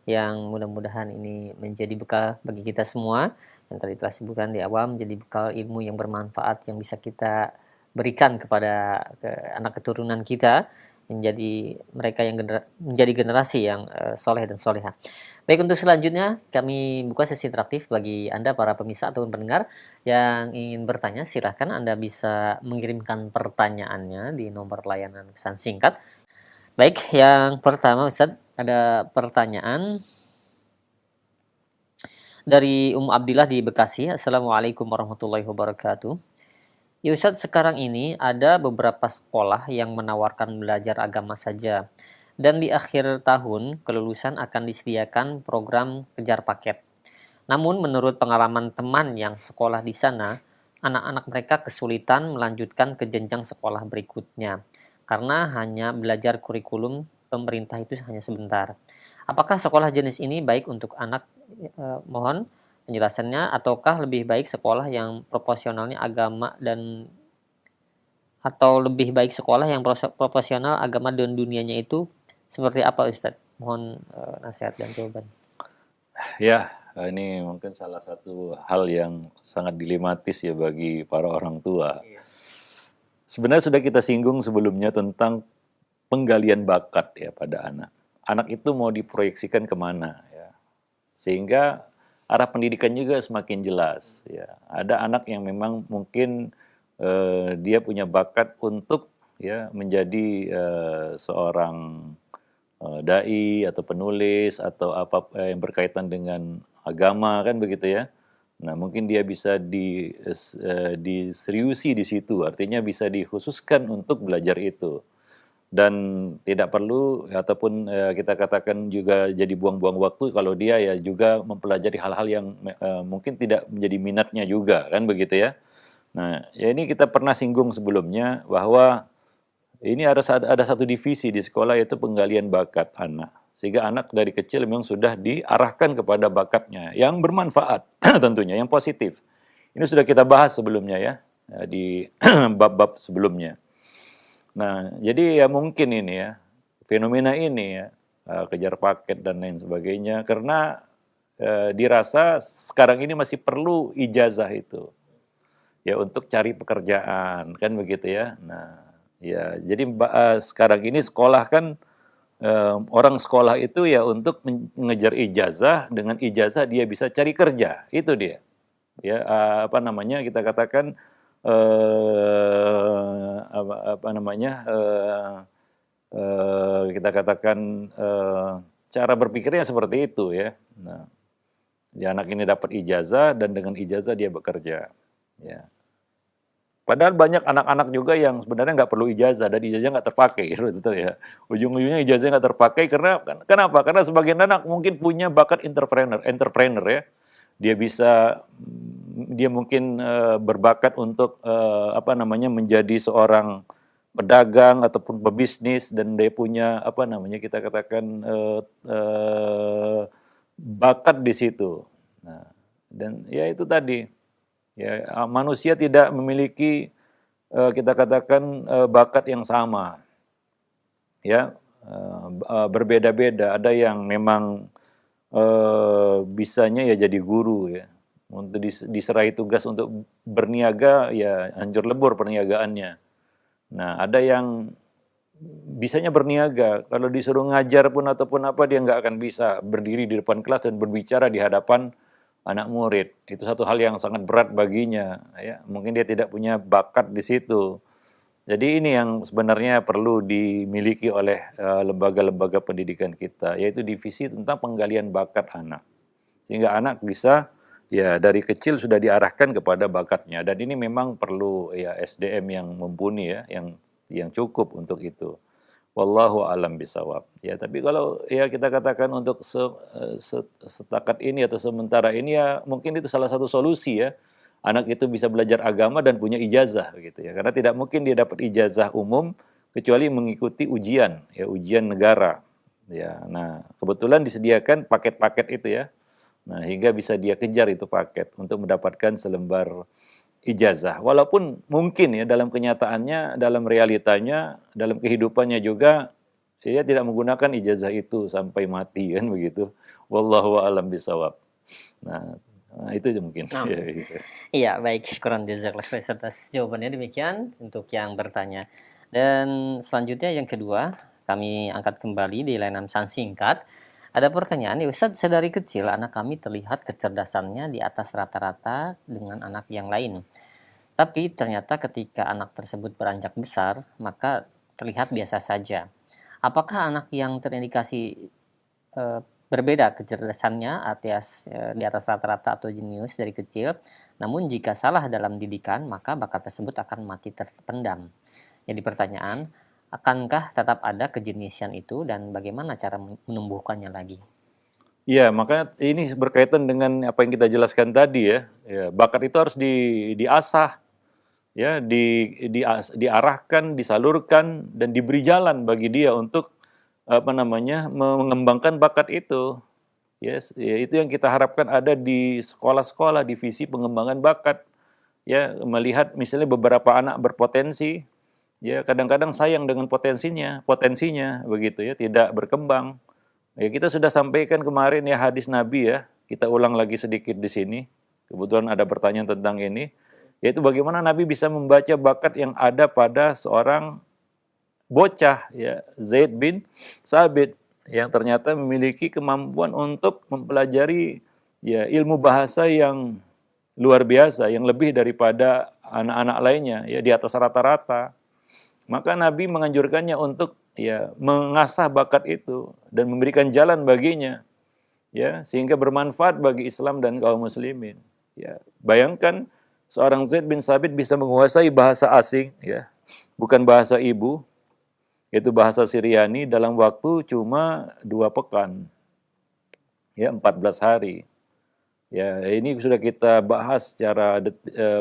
yang mudah-mudahan ini menjadi bekal bagi kita semua. Yang tadi telah disebutkan di awal menjadi bekal ilmu yang bermanfaat yang bisa kita berikan kepada anak keturunan kita, menjadi mereka yang menjadi generasi yang soleh dan solehah. Baik, untuk selanjutnya kami buka sesi interaktif bagi Anda para pemirsa ataupun pendengar yang ingin bertanya. Silahkan Anda bisa mengirimkan pertanyaannya di nomor layanan pesan singkat Baik, yang pertama Ustadz, ada pertanyaan dari Abdillah di Bekasi. Assalamualaikum warahmatullahi wabarakatuh. Ya Ustadz, sekarang ini ada beberapa sekolah yang menawarkan belajar agama saja. Dan di akhir tahun, kelulusan akan disediakan program kejar paket. Namun menurut pengalaman teman yang sekolah di sana, anak-anak mereka kesulitan melanjutkan ke jenjang sekolah berikutnya. Karena hanya belajar kurikulum pemerintah itu hanya sebentar. Apakah sekolah jenis ini baik untuk anak? Mohon penjelasannya, ataukah lebih baik sekolah yang proporsionalnya agama dan atau lebih baik sekolah yang proporsional agama dan dunianya itu seperti apa Ustadz? Mohon nasihat dan jawaban. Ya, ini mungkin salah satu hal yang sangat dilematis ya bagi para orang tua. Iya. Sebenarnya sudah kita singgung sebelumnya tentang penggalian bakat ya pada anak. Anak itu mau diproyeksikan kemana ya. Sehingga arah pendidikan juga semakin jelas ya. Ada anak yang memang mungkin dia punya bakat untuk ya menjadi seorang dai atau penulis atau apa yang berkaitan dengan agama kan begitu ya. Nah, mungkin dia bisa diseriusi di situ, artinya bisa dikhususkan untuk belajar itu. Dan tidak perlu ataupun kita katakan juga jadi buang-buang waktu kalau dia ya juga mempelajari hal-hal yang mungkin tidak menjadi minatnya juga kan begitu ya. Nah, ya ini kita pernah singgung sebelumnya bahwa ini ada satu divisi di sekolah yaitu penggalian bakat anak. Sehingga anak dari kecil memang sudah diarahkan kepada bakatnya yang bermanfaat tentunya, yang positif. Ini sudah kita bahas sebelumnya ya di bab-bab sebelumnya. Nah, jadi ya mungkin ini ya fenomena ini ya kejar paket dan lain sebagainya karena dirasa sekarang ini masih perlu ijazah itu ya untuk cari pekerjaan kan begitu ya. Nah, ya jadi sekarang ini sekolah kan orang sekolah itu ya untuk mengejar ijazah, dengan ijazah dia bisa cari kerja, itu dia. Ya apa namanya kita katakan apa namanya kita katakan cara berpikirnya seperti itu ya. Nah, ya anak ini dapat ijazah dan dengan ijazah dia bekerja. Ya. Padahal banyak anak-anak juga yang sebenarnya nggak perlu ijazah dan ijazah nggak terpakai, gitu ya. Ujung-ujungnya ijazah nggak terpakai karena kenapa? Karena sebagian anak mungkin punya bakat entrepreneur ya. Dia bisa, dia mungkin berbakat untuk apa namanya menjadi seorang pedagang ataupun pebisnis dan dia punya apa namanya kita katakan bakat di situ. Nah, dan ya itu tadi. Ya, manusia tidak memiliki kita katakan bakat yang sama, ya berbeda-beda. Ada yang memang bisanya ya jadi guru ya, untuk diserahi tugas untuk berniaga ya hancur lebur perniagaannya. Nah, ada yang bisanya berniaga, kalau disuruh ngajar pun ataupun apa dia nggak akan bisa berdiri di depan kelas dan berbicara di hadapan anak murid. Itu satu hal yang sangat berat baginya ya. Mungkin dia tidak punya bakat di situ. Jadi ini yang sebenarnya perlu dimiliki oleh lembaga-lembaga pendidikan kita, yaitu divisi tentang penggalian bakat anak. Sehingga anak bisa ya dari kecil sudah diarahkan kepada bakatnya, dan ini memang perlu ya SDM yang mumpuni ya, yang cukup untuk itu. Wallahu alam bisawab. Ya, tapi kalau ya kita katakan untuk setakat ini atau sementara ini ya mungkin itu salah satu solusi ya. Anak itu bisa belajar agama dan punya ijazah gitu ya. Karena tidak mungkin dia dapat ijazah umum kecuali mengikuti ujian ya, ujian negara. Ya, nah kebetulan disediakan paket-paket itu ya. Nah, hingga bisa dia kejar itu paket untuk mendapatkan selembar ijazah. Walaupun mungkin ya dalam kenyataannya, dalam realitanya, dalam kehidupannya juga dia tidak menggunakan ijazah itu sampai mati kan begitu. Wallahu a'lam bishawab. Nah, itu aja mungkin. Nah, iya baik, syukran jazakallah khair atas jawabannya, demikian untuk yang bertanya. Dan selanjutnya yang kedua, kami angkat kembali di layanan pesan singkat. Ada pertanyaan, ya Ustadz, sedari kecil anak kami terlihat kecerdasannya di atas rata-rata dengan anak yang lain. Tapi ternyata ketika anak tersebut beranjak besar, maka terlihat biasa saja. Apakah anak yang terindikasi berbeda kecerdasannya di atas rata-rata atau jenius dari kecil, namun jika salah dalam didikan, maka bakat tersebut akan mati terpendam. Jadi pertanyaan, akankah tetap ada kejeniusan itu dan bagaimana cara menumbuhkannya lagi? Iya, makanya ini berkaitan dengan apa yang kita jelaskan tadi ya. Ya, bakat itu harus diasah, ya, diarahkan, disalurkan dan diberi jalan bagi dia untuk apa namanya mengembangkan bakat itu. Yes, ya, itu yang kita harapkan ada di sekolah-sekolah, divisi pengembangan bakat. Ya, melihat misalnya beberapa anak berpotensi, ya kadang-kadang sayang dengan potensinya begitu ya, tidak berkembang. Ya, kita sudah sampaikan kemarin ya hadis Nabi ya. Kita ulang lagi sedikit di sini. Kebetulan ada pertanyaan tentang ini, yaitu bagaimana Nabi bisa membaca bakat yang ada pada seorang bocah ya, Zaid bin Sabit yang ternyata memiliki kemampuan untuk mempelajari ya ilmu bahasa yang luar biasa, yang lebih daripada anak-anak lainnya ya, di atas rata-rata. Maka Nabi menganjurkannya untuk ya mengasah bakat itu dan memberikan jalan baginya ya sehingga bermanfaat bagi Islam dan kaum muslimin. Ya, bayangkan seorang Zaid bin Sabit bisa menguasai bahasa asing ya, bukan bahasa ibu, yaitu bahasa Syriani dalam waktu cuma 2 pekan. Ya, 14 hari. Ya, ini sudah kita bahas secara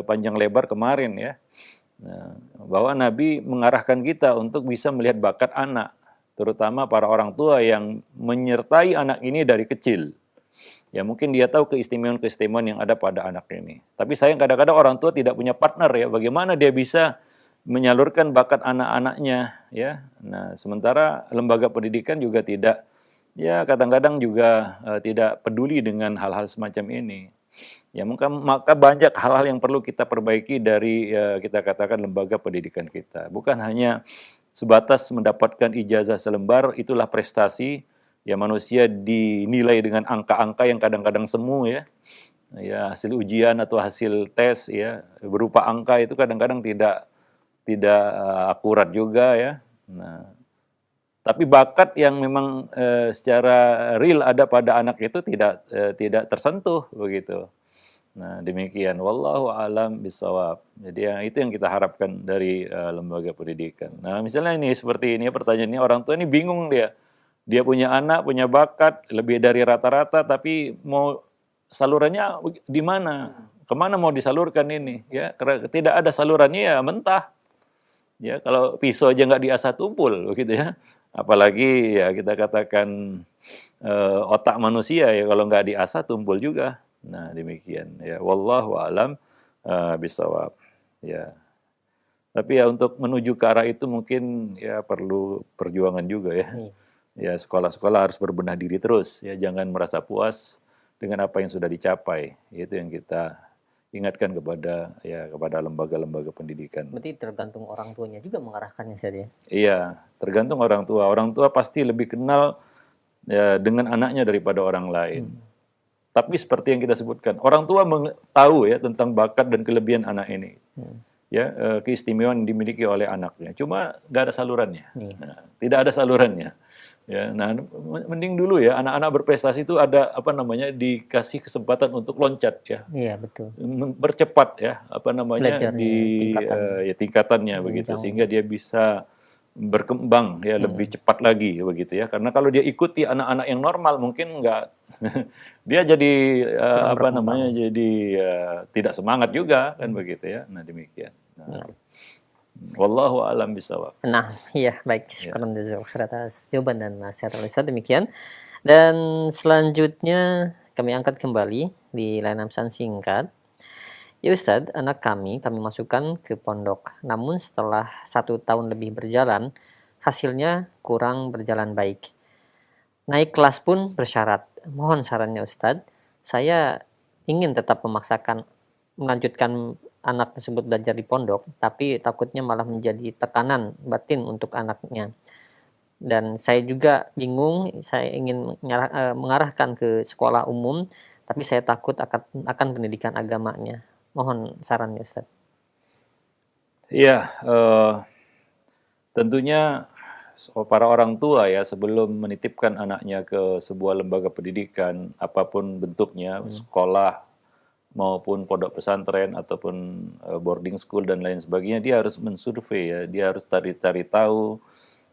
panjang lebar kemarin ya. Nah, bahwa Nabi mengarahkan kita untuk bisa melihat bakat anak, terutama para orang tua yang menyertai anak ini dari kecil. Ya mungkin dia tahu keistimewaan-keistimewaan yang ada pada anak ini. Tapi sayang kadang-kadang orang tua tidak punya partner ya. Bagaimana dia bisa menyalurkan bakat anak-anaknya ya. Nah, sementara lembaga pendidikan juga tidak ya kadang-kadang juga tidak peduli dengan hal-hal semacam ini. Ya, maka banyak hal-hal yang perlu kita perbaiki dari kita katakan lembaga pendidikan kita. Bukan hanya sebatas mendapatkan ijazah selembar, itulah prestasi. Ya, manusia dinilai dengan angka-angka yang kadang-kadang semu ya. Ya, hasil ujian atau hasil tes ya berupa angka itu kadang-kadang tidak akurat juga ya. Nah, tapi bakat yang memang secara real ada pada anak itu tidak tersentuh begitu. Nah, demikian. Wallahu alam bisawab. Jadi ya, itu yang kita harapkan dari lembaga pendidikan. Nah, misalnya ini seperti ini pertanyaannya, orang tua ini bingung dia. Dia punya anak, punya bakat lebih dari rata-rata, tapi mau salurannya di mana? Kemana mau disalurkan ini? Ya, karena tidak ada salurannya ya mentah. Ya, kalau pisau aja nggak diasah tumpul, begitu ya. Apalagi ya kita katakan otak manusia ya kalau nggak diasah tumpul juga. Nah, demikian ya. Wallahu alam bisawab. Ya. Tapi ya untuk menuju ke arah itu mungkin ya perlu perjuangan juga ya. Ya, sekolah-sekolah harus berbenah diri terus ya, jangan merasa puas dengan apa yang sudah dicapai. Itu yang kita ingatkan kepada lembaga-lembaga pendidikan. Berarti tergantung orang tuanya juga mengarahkannya saja. Iya, tergantung orang tua. Orang tua pasti lebih kenal ya, dengan anaknya daripada orang lain. Tapi seperti yang kita sebutkan, orang tua tahu ya tentang bakat dan kelebihan anak ini. Ya, keistimewaan yang dimiliki oleh anaknya. Cuma nggak ada salurannya. Nah, tidak ada salurannya. Ya, nah mending dulu ya anak-anak berprestasi itu ada apa namanya dikasih kesempatan untuk loncat ya. Iya, betul. Bercepat ya apa namanya Belajarnya, tingkatannya begitu sehingga dia bisa berkembang ya lebih cepat lagi begitu ya. Karena kalau dia ikuti anak-anak yang normal mungkin nggak dia jadi apa namanya jadi tidak semangat juga kan begitu ya. Nah, demikian. Nah. Wallahu a'lam bishawab. Nah, iya baik. Syukran jazakallahu atas jawaban dan nasihat Ustaz demikian. Dan selanjutnya kami angkat kembali di layanan pesan singkat. Ya Ustadz, anak kami masukkan ke pondok. Namun setelah 1 tahun lebih berjalan, hasilnya kurang berjalan baik. Naik kelas pun bersyarat. Mohon sarannya Ustadz. Saya ingin tetap melanjutkan anak tersebut belajar di pondok, tapi takutnya malah menjadi tekanan batin untuk anaknya. Dan saya juga bingung, saya ingin mengarahkan ke sekolah umum, tapi saya takut akan pendidikan agamanya. Mohon sarannya Ustaz. Iya, tentunya para orang tua ya sebelum menitipkan anaknya ke sebuah lembaga pendidikan apapun bentuknya, sekolah maupun pondok pesantren ataupun boarding school dan lain sebagainya, dia harus mensurvei ya, dia harus cari tahu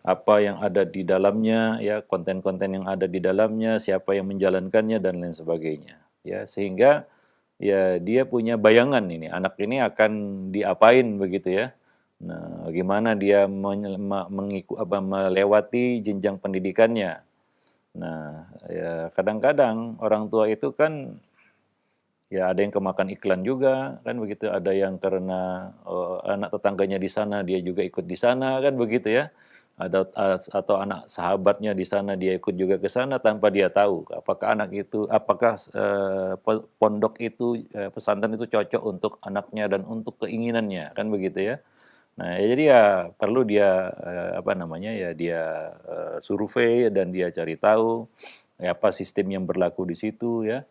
apa yang ada di dalamnya ya, konten-konten yang ada di dalamnya, siapa yang menjalankannya dan lain sebagainya. Ya, sehingga ya dia punya bayangan ini anak ini akan diapain begitu ya. Nah, bagaimana dia melewati jenjang pendidikannya. Nah, ya kadang-kadang orang tua itu kan ya ada yang kemakan iklan juga kan begitu, ada yang karena anak tetangganya di sana dia juga ikut di sana kan begitu ya. Ada atau anak sahabatnya di sana dia ikut juga ke sana tanpa dia tahu apakah anak itu apakah pondok itu pesantren itu cocok untuk anaknya dan untuk keinginannya kan begitu ya. Nah, ya jadi ya perlu dia apa namanya ya dia survei dan dia cari tahu ya, apa sistem yang berlaku di situ ya.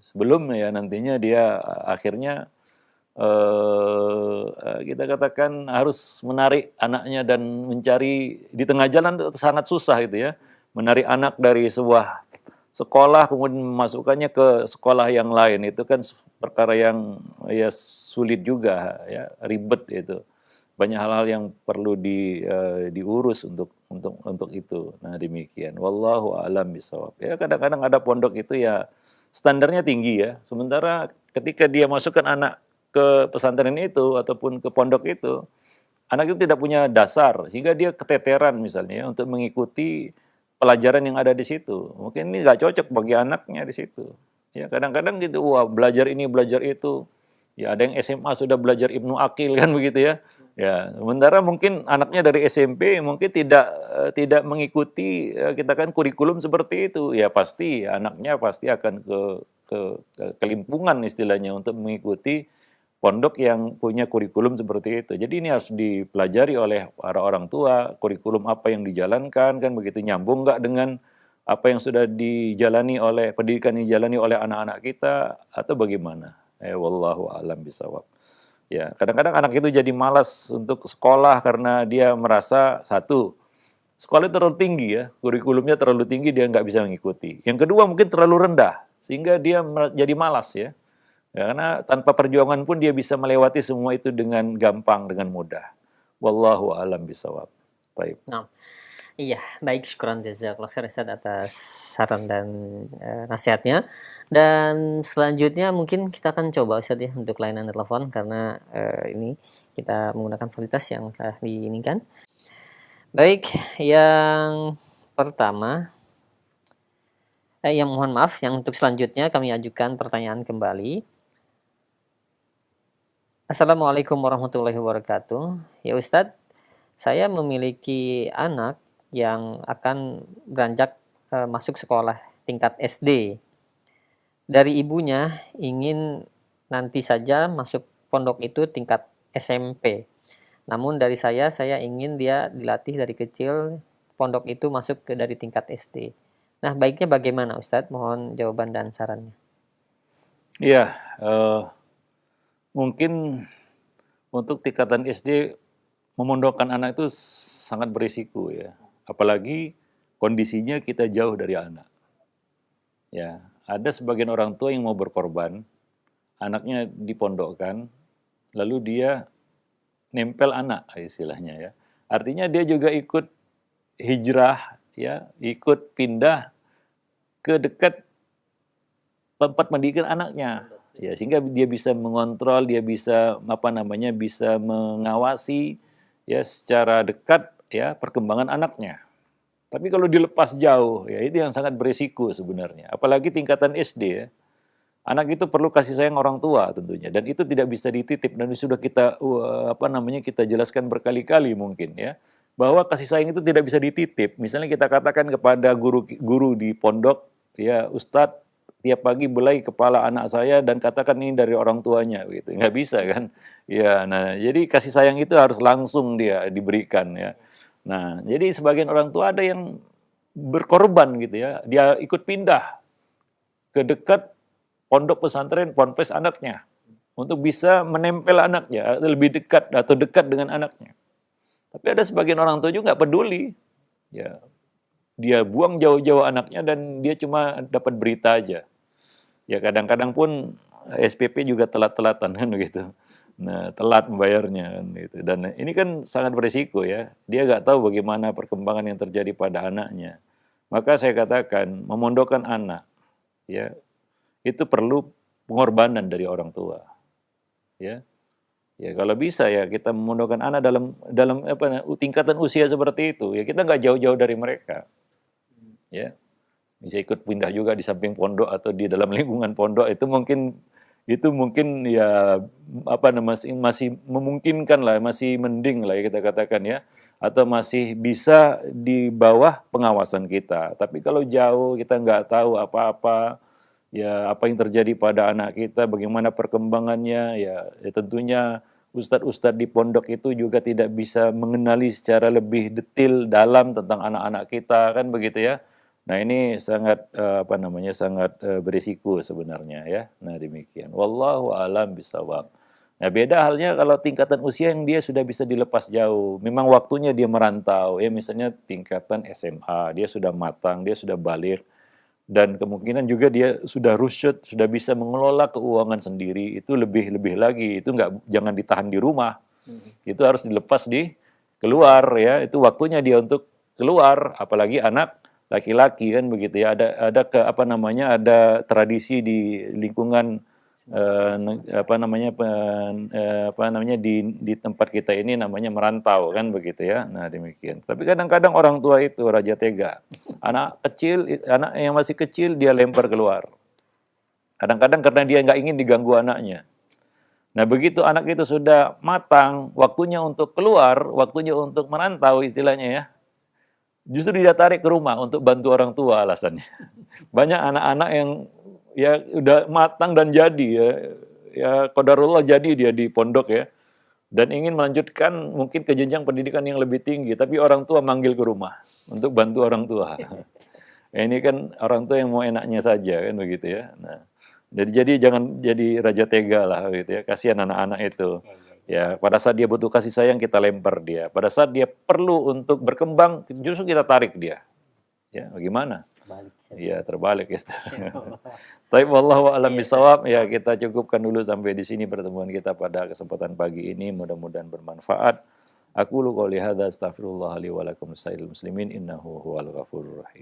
Sebelum ya nantinya dia akhirnya kita katakan harus menarik anaknya dan mencari di tengah jalan itu sangat susah itu ya. Menarik anak dari sebuah sekolah kemudian memasukkannya ke sekolah yang lain itu kan perkara yang ya sulit juga ya, ribet itu. Banyak hal-hal yang perlu diurus untuk itu. Nah, demikian. Wallahu a'lam bishawab. Ya kadang-kadang ada pondok itu ya standarnya tinggi ya. Sementara ketika dia masukkan anak ke pesantren itu ataupun ke pondok itu, anak itu tidak punya dasar hingga dia keteteran misalnya ya, untuk mengikuti pelajaran yang ada di situ. Mungkin ini nggak cocok bagi anaknya di situ. Ya kadang-kadang gitu, wah belajar ini belajar itu. Ya ada yang SMA sudah belajar Ibnu Aqil kan begitu ya. Ya, sementara mungkin anaknya dari SMP mungkin tidak mengikuti kita kan kurikulum seperti itu. Ya pasti anaknya pasti akan ke kelimpungan istilahnya untuk mengikuti pondok yang punya kurikulum seperti itu. Jadi ini harus dipelajari oleh para orang tua, kurikulum apa yang dijalankan kan begitu, nyambung nggak dengan apa yang sudah dijalani oleh pendidikan yang dijalani oleh anak-anak kita atau bagaimana? Wallahu a'lam bishawab. Ya, kadang-kadang anak itu jadi malas untuk sekolah karena dia merasa satu, sekolah terlalu tinggi ya, kurikulumnya terlalu tinggi dia nggak bisa mengikuti. Yang kedua mungkin terlalu rendah sehingga dia jadi malas ya. Ya, karena tanpa perjuangan pun dia bisa melewati semua itu dengan gampang, dengan mudah. Wallahu a'lam bishawab. Baik. Nah, iya, baik, syukran jazakallah khair Ustaz atas saran dan nasihatnya. Dan selanjutnya mungkin kita akan coba Ustaz ya untuk layanan telepon karena ini kita menggunakan fasilitas yang telah diinginkan. Baik, yang pertama, yang mohon maaf, yang untuk selanjutnya kami ajukan pertanyaan kembali. Assalamualaikum warahmatullahi wabarakatuh. Ya Ustadz, saya memiliki anak yang akan beranjak masuk sekolah tingkat SD. Dari ibunya ingin nanti saja masuk pondok itu tingkat SMP. Namun dari saya ingin dia dilatih dari kecil pondok itu masuk ke dari tingkat SD. Nah, baiknya bagaimana Ustadz? Mohon jawaban dan sarannya. Iya, mungkin untuk tingkatan SD memondokkan anak itu sangat berisiko ya. Apalagi kondisinya kita jauh dari anak. Ya, ada sebagian orang tua yang mau berkorban, anaknya dipondokkan, lalu dia nempel anak istilahnya ya. Artinya dia juga ikut hijrah ya, ikut pindah ke dekat tempat pendidikan anaknya. Ya, sehingga dia bisa mengontrol, dia bisa bisa mengawasi ya secara dekat ya perkembangan anaknya. Tapi kalau dilepas jauh ya itu yang sangat berisiko sebenarnya. Apalagi tingkatan SD ya. Anak itu perlu kasih sayang orang tua tentunya dan itu tidak bisa dititip dan sudah kita kita jelaskan berkali-kali mungkin ya bahwa kasih sayang itu tidak bisa dititip. Misalnya kita katakan kepada guru di pondok ya, Ustadz tiap pagi belai kepala anak saya dan katakan ini dari orang tuanya gitu. Nggak bisa kan? Ya, nah jadi kasih sayang itu harus langsung dia diberikan ya. Nah, jadi sebagian orang tua ada yang berkorban gitu ya. Dia ikut pindah ke dekat pondok pesantren, ponpes anaknya untuk bisa menempel anaknya lebih dekat atau dekat dengan anaknya. Tapi ada sebagian orang tua juga nggak peduli. Ya, dia buang jauh-jauh anaknya dan dia cuma dapat berita aja. Ya kadang-kadang pun SPP juga telat-telatan kan begitu. Nah, telat membayarnya kan gitu. Dan ini kan sangat berisiko ya. Dia nggak tahu bagaimana perkembangan yang terjadi pada anaknya. Maka saya katakan memondokkan anak ya itu perlu pengorbanan dari orang tua. Ya. Ya kalau bisa ya kita memondokkan anak dalam dalam apa tingkatan usia seperti itu ya kita nggak jauh-jauh dari mereka. Ya. Bisa ikut pindah juga di samping pondok atau di dalam lingkungan pondok itu mungkin ya apa namanya masih memungkinkan lah, masih mending lah ya kita katakan ya, atau masih bisa di bawah pengawasan kita. Tapi kalau jauh kita nggak tahu apa-apa, ya apa yang terjadi pada anak kita, bagaimana perkembangannya, ya tentunya ustadz-ustadz di pondok itu juga tidak bisa mengenali secara lebih detail dalam tentang anak-anak kita kan begitu ya. Nah ini sangat apa namanya sangat berisiko sebenarnya ya. Nah demikian. Wallahu alam bisawab. Nah beda halnya kalau tingkatan usia yang dia sudah bisa dilepas jauh. Memang waktunya dia merantau ya misalnya tingkatan SMA, dia sudah matang, dia sudah balik dan kemungkinan juga dia sudah rusyad, sudah bisa mengelola keuangan sendiri. Itu lebih lagi. Itu nggak jangan ditahan di rumah. Itu harus dilepas di keluar ya. Itu waktunya dia untuk keluar apalagi anak laki-laki kan begitu ya ada apa namanya ada tradisi di lingkungan apa namanya di tempat kita ini namanya merantau kan begitu ya. Nah demikian. Tapi kadang-kadang orang tua itu raja tega. Anak kecil, anak yang masih kecil dia lempar keluar. Kadang-kadang karena dia nggak ingin diganggu anaknya. Nah begitu anak itu sudah matang, waktunya untuk keluar, waktunya untuk merantau istilahnya ya. Justru dia tarik ke rumah untuk bantu orang tua alasannya. Banyak anak-anak yang ya udah matang dan jadi ya qadarullah jadi dia di pondok ya dan ingin melanjutkan mungkin ke jenjang pendidikan yang lebih tinggi tapi orang tua manggil ke rumah untuk bantu orang tua. Ya, ini kan orang tua yang mau enaknya saja kan begitu ya. Nah, jadi jangan jadi raja tega lah gitu ya. Kasihan anak-anak itu. Ya, pada saat dia butuh kasih sayang kita lempar dia. Pada saat dia perlu untuk berkembang justru kita tarik dia. Ya, bagaimana? Balik Iya, terbalik gitu. Tapi wallahu a'lam bisawab ya kita cukupkan dulu sampai di sini pertemuan kita pada kesempatan pagi ini mudah-mudahan bermanfaat. Aku qouli hadza astaghfirullah li wa lakum muslimin innahu huwal ghafurur rahim.